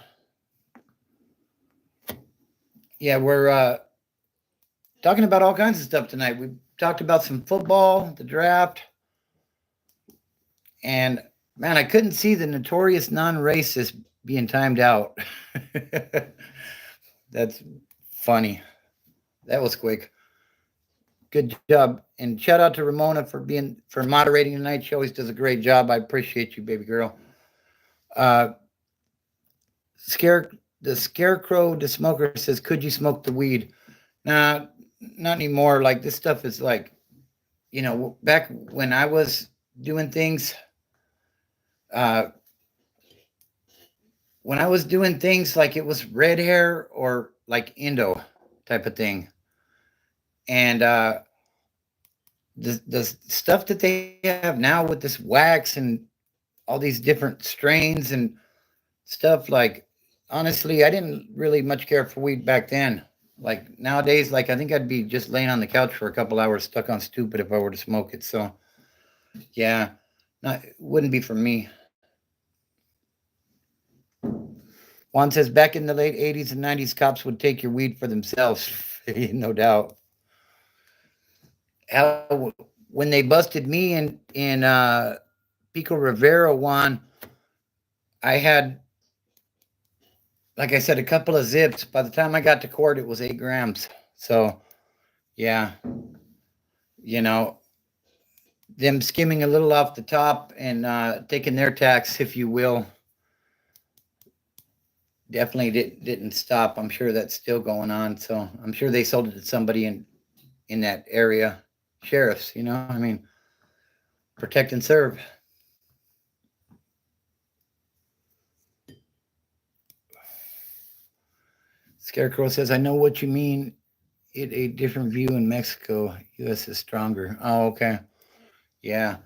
Yeah, we're talking about all kinds of stuff tonight. We talked about some football, the draft, and man, I couldn't see the notorious non-racist being timed out. That's funny. That was quick. Good job. And shout out to Ramona for moderating tonight. She always does a great job. I appreciate you, baby girl. Uh the scarecrow, the smoker says, could you smoke the weed? Nah, not anymore. Like this stuff is like, back when I was doing things, uh like it was red hair or like Indo type of thing. And the stuff that they have now with this wax and all these different strains and stuff, like honestly, I didn't really much care for weed back then. Like nowadays, like I think I'd be just laying on the couch for a couple hours stuck on stupid if I were to smoke it. So yeah, not wouldn't be for me. Juan says back in the late 80s and 90s, cops would take your weed for themselves. No doubt. How, when they busted me in Pico Rivera, Juan, I had, like I said, a couple of zips. By the time I got to court, it was 8 grams. So yeah, you know, them skimming a little off the top and taking their tax, if you will, definitely didn't stop. I'm sure that's still going on. So I'm sure they sold it to somebody in that area, sheriffs. I mean, protect and serve. Scarecrow says, I know what you mean. It a different view in Mexico. U.S. is stronger. Oh, okay. Yeah.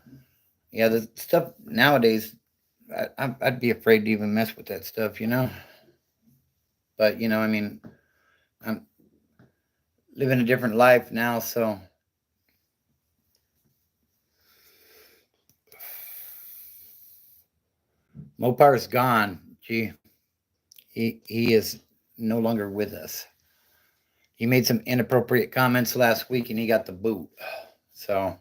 Yeah, the stuff nowadays, I'd be afraid to even mess with that stuff, But, I mean, I'm living a different life now, so. Mopar's gone. Gee, he is no longer with us. He made some inappropriate comments last week and he got the boot. So.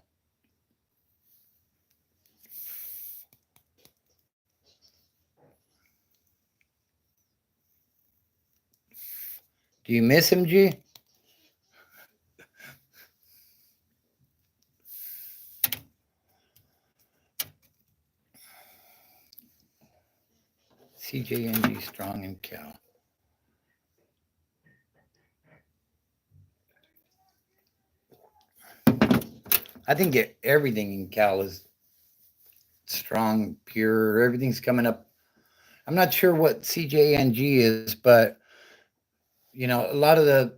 Do you miss him, G? CJNG Strong and Cal. I think everything in Cal is strong, pure. Everything's coming up. I'm not sure what CJNG is, but a lot of the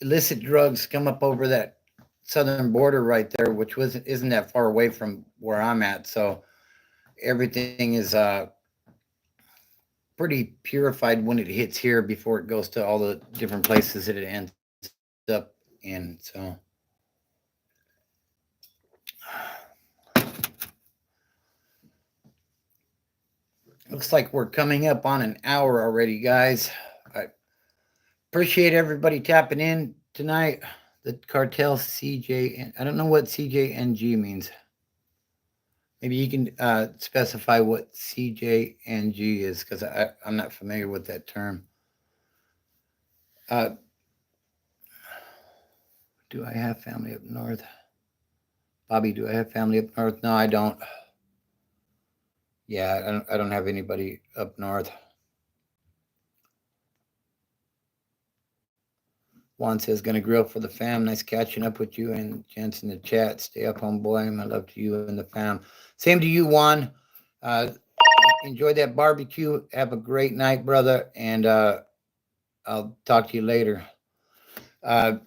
illicit drugs come up over that southern border right there, which isn't that far away from where I'm at. So everything is pretty purified when it hits here before it goes to all the different places that it ends up in. So. Looks like we're coming up on an hour already, guys. I appreciate everybody tapping in tonight. The cartel CJ, I don't know what CJNG means. Maybe you can specify what CJNG is, because I'm not familiar with that term. Do I have family up north? Bobby, do I have family up north? No, I don't. Yeah, I don't have anybody up north. Juan says, gonna grill for the fam. Nice catching up with you and gents in the chat. Stay up, homeboy. My love to you and the fam. Same to you, Juan. Enjoy that barbecue. Have a great night, brother. And I'll talk to you later. Uh,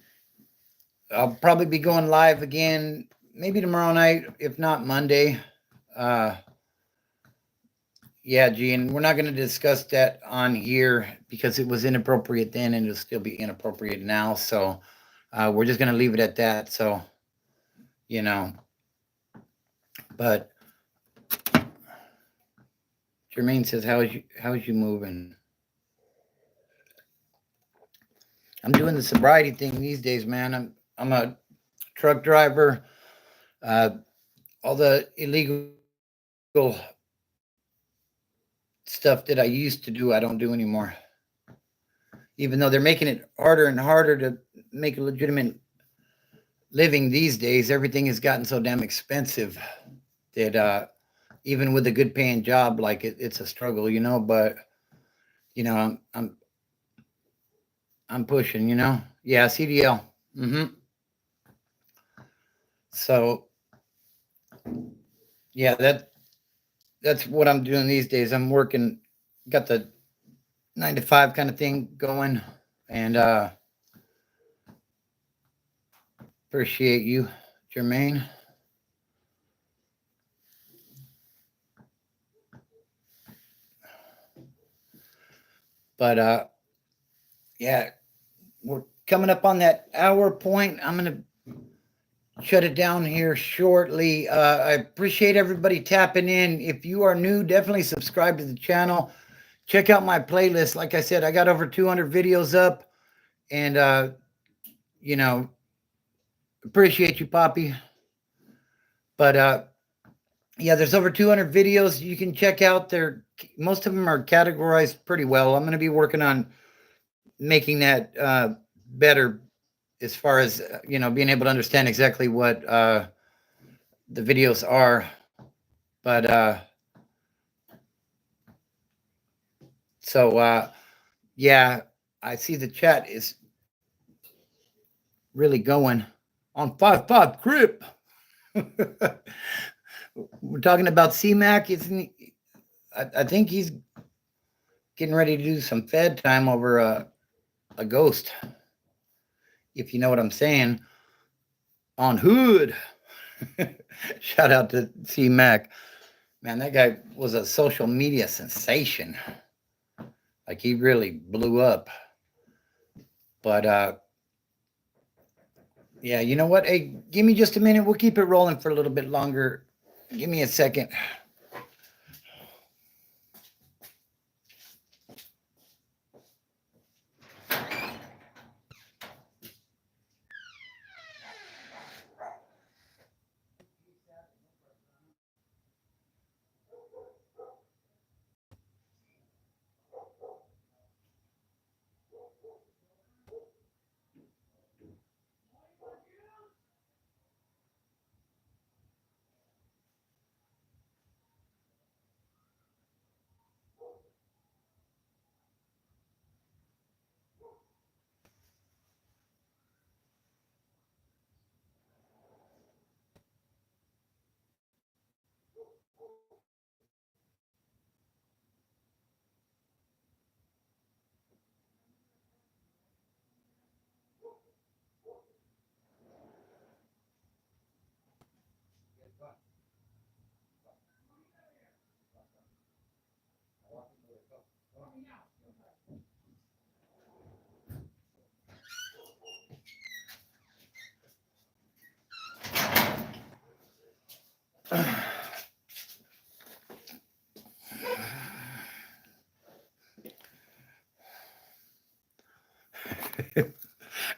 I'll probably be going live again, maybe tomorrow night, if not Monday. Uh, yeah, Gene, we're not going to discuss that on here because it was inappropriate then and it'll still be inappropriate now. So we're just going to leave it at that. So, you know, but Jermaine says, how's you moving? I'm doing the sobriety thing these days, man. I'm a truck driver. Uh, all the illegal stuff that I used to do, I don't do anymore. Even though they're making it harder and harder to make a legitimate living these days, everything has gotten so damn expensive that even with a good paying job, like it's a struggle, you know. But you know, I'm pushing, you know. Yeah, CDL. So yeah, that's what I'm doing these days. I'm working, got the 9 to 5 kind of thing going, and appreciate you, Jermaine. But yeah, we're coming up on that hour point. I'm gonna shut it down here shortly. I appreciate everybody tapping in. If you are new, definitely subscribe to the channel. Check out my playlist. Like I said, I got over 200 videos up, and you know, appreciate you, Poppy. But yeah, there's over 200 videos you can check out. There, most of them are categorized pretty well. I'm going to be working on making that better as far as you know, being able to understand exactly what the videos are. But so yeah, I see the chat is really going on 5-5 Crip. We're talking about CMAC. Isn't he, I think he's getting ready to do some Fed time over a ghost, if you know what I'm saying, on Hood. Shout out to CMAC. Man, that guy was a social media sensation. Like he really blew up. But yeah, you know what? Hey, give me just a minute. We'll keep it rolling for a little bit longer. Give me a second.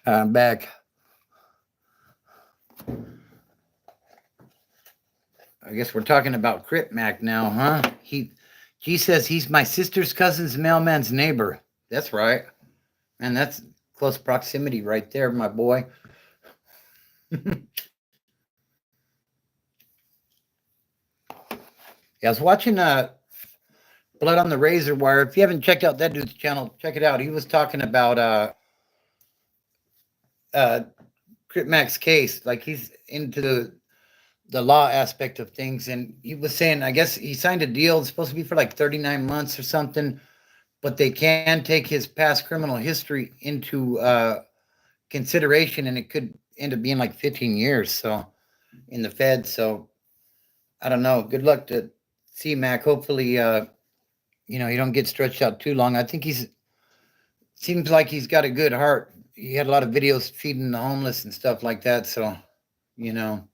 I'm back. I guess we're talking about Crip Mac now, huh? G says he's my sister's cousin's mailman's neighbor. That's right. Man, that's close proximity right there, my boy. Yeah, I was watching Blood on the Razor Wire. If you haven't checked out that dude's channel, check it out. He was talking about uh Crip Mac's case. Like he's into the law aspect of things, and he was saying, I guess he signed a deal. It's supposed to be for like 39 months or something, but they can take his past criminal history into consideration, and it could end up being like 15 years. So in the Fed. So I don't know. Good luck to C-Mac. Hopefully, you don't get stretched out too long. I think seems like he's got a good heart. He had a lot of videos feeding the homeless and stuff like that. So, you know,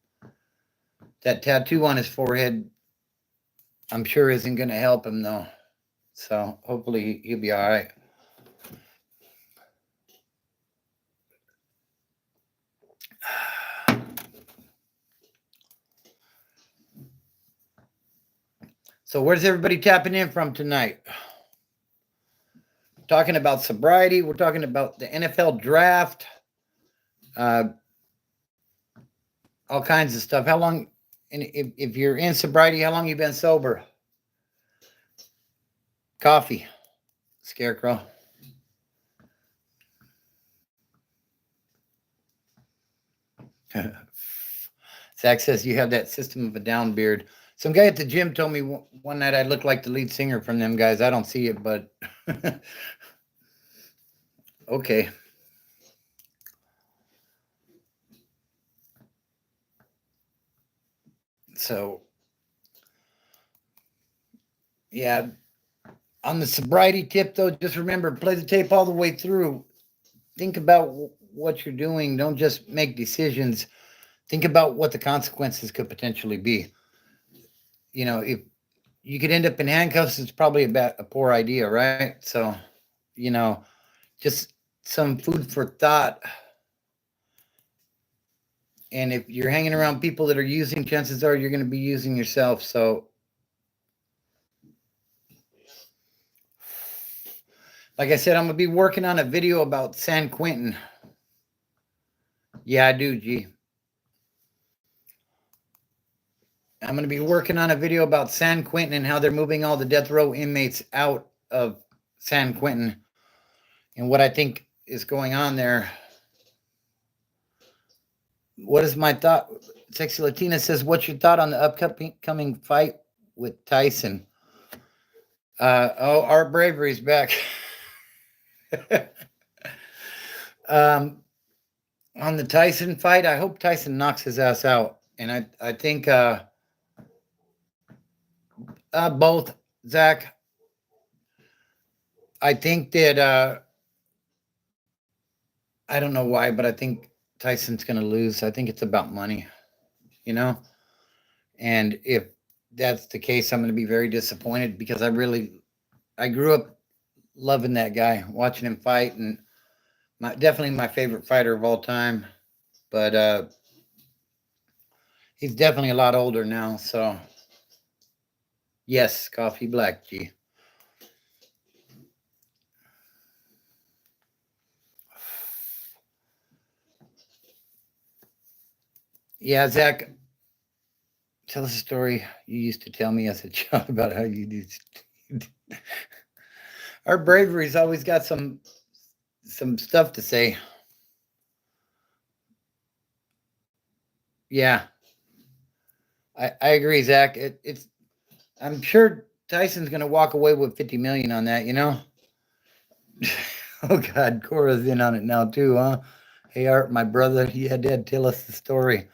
that tattoo on his forehead, I'm sure isn't going to help him though. So hopefully he'll be all right. So where's everybody tapping in from tonight? Talking about sobriety. We're talking about the NFL draft. All kinds of stuff. How long, and if you're in sobriety, how long you been sober? Coffee, Scarecrow. Zach says you have that System of a Down beard. Some guy at the gym told me one night I looked like the lead singer from them guys. I don't see it, but okay. So, yeah, on the sobriety tip, though, just remember, play the tape all the way through. Think about what you're doing. Don't just make decisions. Think about what the consequences could potentially be. If you could end up in handcuffs, it's probably a poor idea, right? So, just some food for thought. And if you're hanging around people that are using, chances are you're going to be using yourself. So, like I said, I'm going to be working on a video about San Quentin. Yeah, I do, G. I'm going to be working on a video about San Quentin and how they're moving all the death row inmates out of San Quentin and what I think is going on there. What is my thought? Sexy Latina says, what's your thought on the upcoming fight with Tyson? Our bravery's back. On the Tyson fight, I hope Tyson knocks his ass out. And I think both, Zach. I think that I don't know why, but I think Tyson's going to lose. I think it's about money, And if that's the case, I'm going to be very disappointed because I grew up loving that guy, watching him fight, and definitely my favorite fighter of all time. But he's definitely a lot older now. So yes, coffee black, G. Yeah, Zach, tell us a story you used to tell me as a child about how you did. Our bravery's always got some stuff to say. Yeah, I agree, Zach. I'm sure Tyson's gonna walk away with 50 million on that. Oh God, Cora's in on it now too, huh? Hey, Art, my brother, he had Dad tell us the story.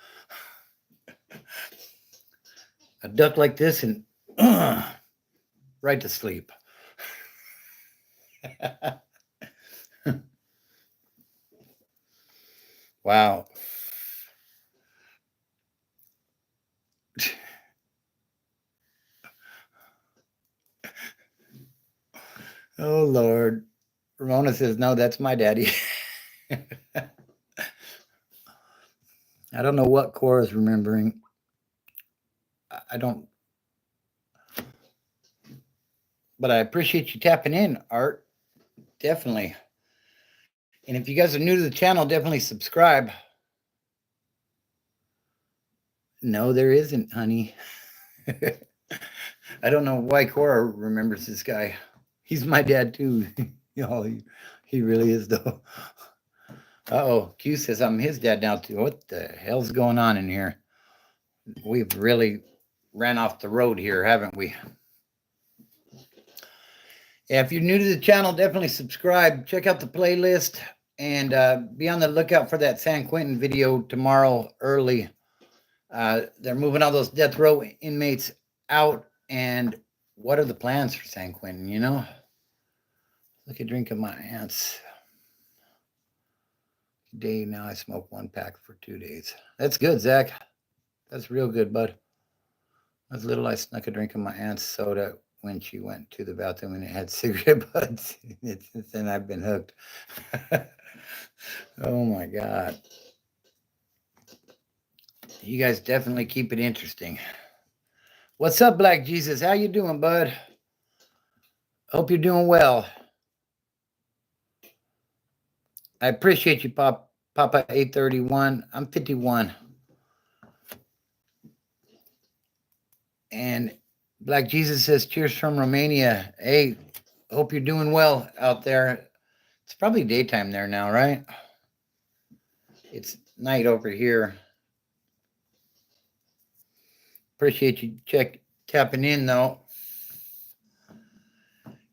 A duck like this and right to sleep. Wow. Oh Lord. Ramona says, no, that's my daddy. I don't know what Cora's remembering. I don't. But I appreciate you tapping in, Art. Definitely. And if you guys are new to the channel, definitely subscribe. No, there isn't, honey. I don't know why Cora remembers this guy. He's my dad too. He really is though. Uh-oh, Q says I'm his dad now too. What the hell's going on in here? We've really ran off the road here, haven't we? Yeah, if you're new to the channel, definitely subscribe. Check out the playlist and be on the lookout for that San Quentin video tomorrow early. They're moving all those death row inmates out. And what are the plans for San Quentin, you know? Look at drinking my aunt's day. Now I smoke 1 pack for 2 days. That's good, Zach. That's real good, bud. As little I snuck a drink of my aunt's soda when she went to the bathroom and it had cigarette butts. Since then I've been hooked. Oh my God. You guys definitely keep it interesting. What's up, Black Jesus? How you doing, bud? Hope you're doing well. I appreciate you, Papa 831. I'm 51. And Black Jesus says, cheers from Romania. Hey, hope you're doing well out there. It's probably daytime there now, right? It's night over here. Appreciate you tapping in, though.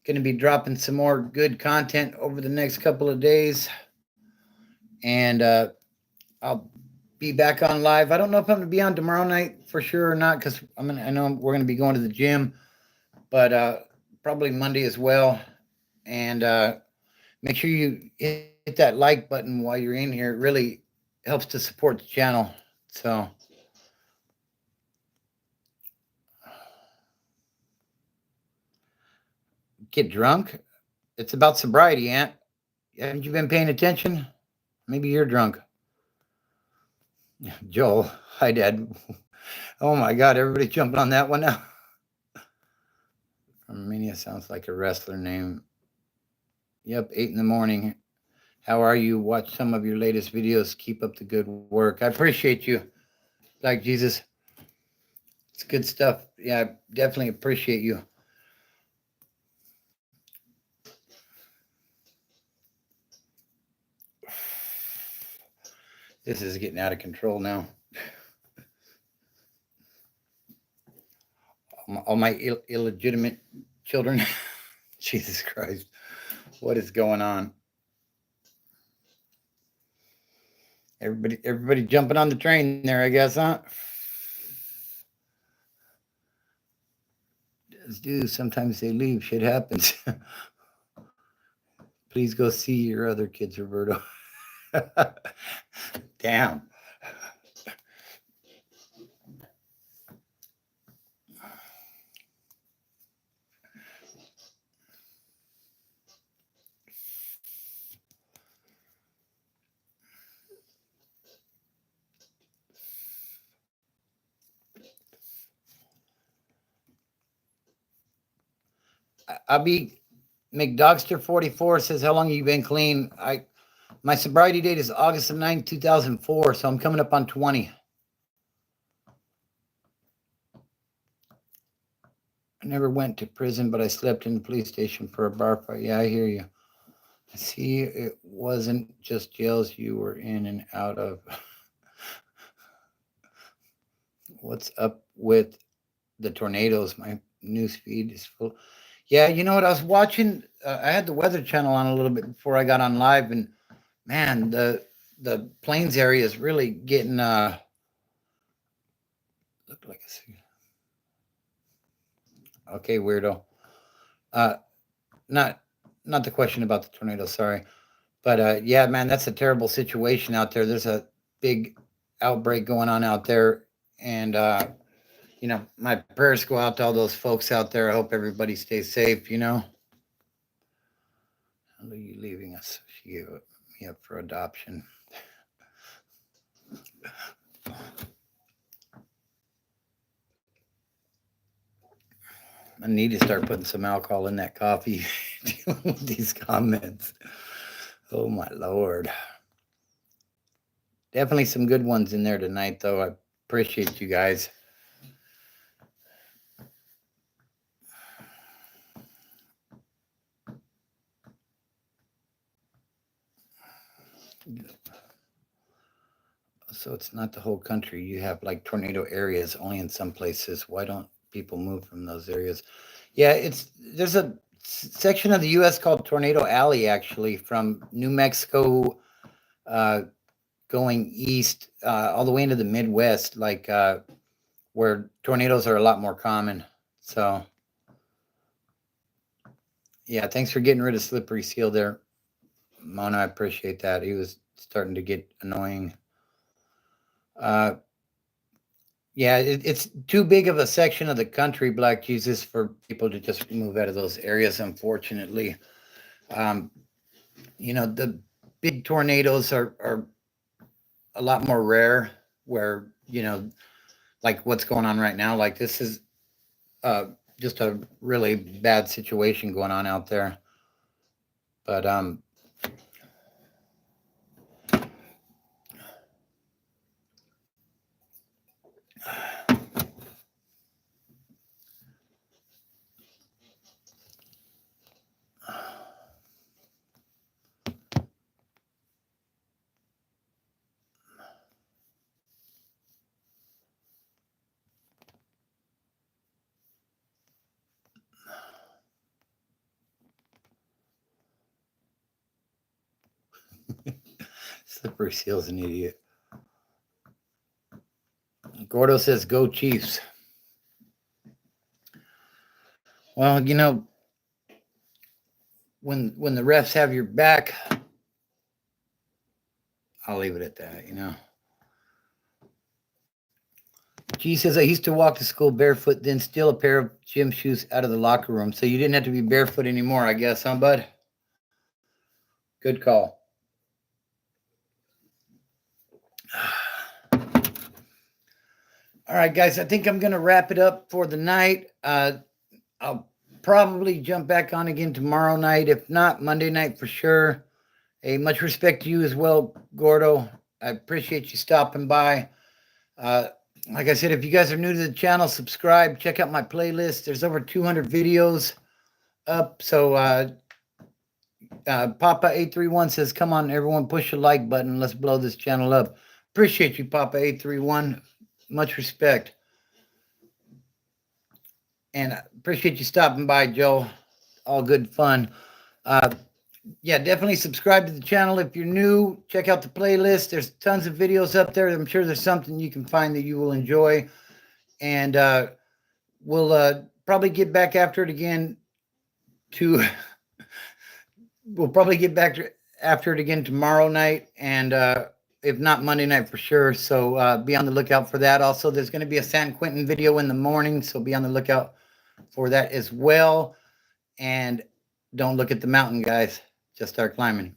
Going to be dropping some more good content over the next couple of days. And I'll be back on live. I don't know if I'm going to be on tomorrow night for sure or not, because I know we're going to be going to the gym, but probably Monday as well. And make sure you hit that like button while you're in here. It really helps to support the channel. So get drunk. It's about sobriety, Aunt. Haven't you been paying attention? Maybe you're drunk. Joel, hi, Dad. Oh my God, everybody jumping on that one now. Armenia sounds like a wrestler name. Yep, 8 in the morning. How are you? Watch some of your latest videos. Keep up the good work. I appreciate you, Black Jesus. It's good stuff. Yeah, I definitely appreciate you. This is getting out of control now. All my illegitimate children. Jesus Christ. What is going on? Everybody jumping on the train there, I guess, huh? Does do. Sometimes they leave. Shit happens. Please go see your other kids, Roberto. Damn. I'll be McDogster 44 says, how long have you been clean? My sobriety date is August 9, 2004, so I'm coming up on 20. I never went to prison, but I slept in the police station for a bar fight. Yeah, I hear you. I see it wasn't just jails you were in and out of. What's up with the tornadoes? My news feed is full. Yeah, you know what? I was watching. I had the Weather Channel on a little bit before I got on live, and man, the Plains area is really getting. Look like a. Okay, weirdo. Not the question about the tornado. Sorry, but yeah, man, that's a terrible situation out there. There's a big outbreak going on out there, and you know, my prayers go out to all those folks out there. I hope everybody stays safe. You know. How are you leaving us? She gave me up for adoption. I need to start putting some alcohol in that coffee dealing with these comments. Oh my Lord. Definitely some good ones in there tonight, though. I appreciate you guys. So it's not the whole country. You have like tornado areas only in some places. Why don't people move from those areas? Yeah, there's a section of the U.S. called Tornado Alley, actually, from New Mexico going east all the way into the Midwest, like where tornadoes are a lot more common. So, yeah, thanks for getting rid of Slippery Seal there, Mona. I appreciate that. He was starting to get annoying. Yeah, it's too big of a section of the country, Black Jesus, for people to just move out of those areas, unfortunately. Um, the big tornadoes are a lot more rare where, like what's going on right now. Like this is just a really bad situation going on out there. But Slippery Seal's an idiot. Gordo says, "Go Chiefs." Well, when the refs have your back, I'll leave it at that. G says, "I used to walk to school barefoot, then steal a pair of gym shoes out of the locker room. So you didn't have to be barefoot anymore, I guess, huh, bud?" Good call. All right, guys, I think I'm going to wrap it up for the night. I'll probably jump back on again tomorrow night. If not, Monday night for sure. Hey, much respect to you as well, Gordo. I appreciate you stopping by. Like I said, if you guys are new to the channel, subscribe. Check out my playlist. There's over 200 videos up. So Papa831 says, "Come on, everyone, push the like button. Let's blow this channel up." Appreciate you, Papa831. Much respect. And I appreciate you stopping by, Joe. All good fun. Yeah, definitely subscribe to the channel if you're new. Check out the playlist. There's tons of videos up there. I'm sure there's something you can find that you will enjoy. And we'll probably get back after it again we'll probably get back after it again tomorrow night. And if not, Monday night for sure. So be on the lookout for that. Also, there's going to be a San Quentin video in the morning. So be on the lookout for that as well. And don't look at the mountain, guys. Just start climbing.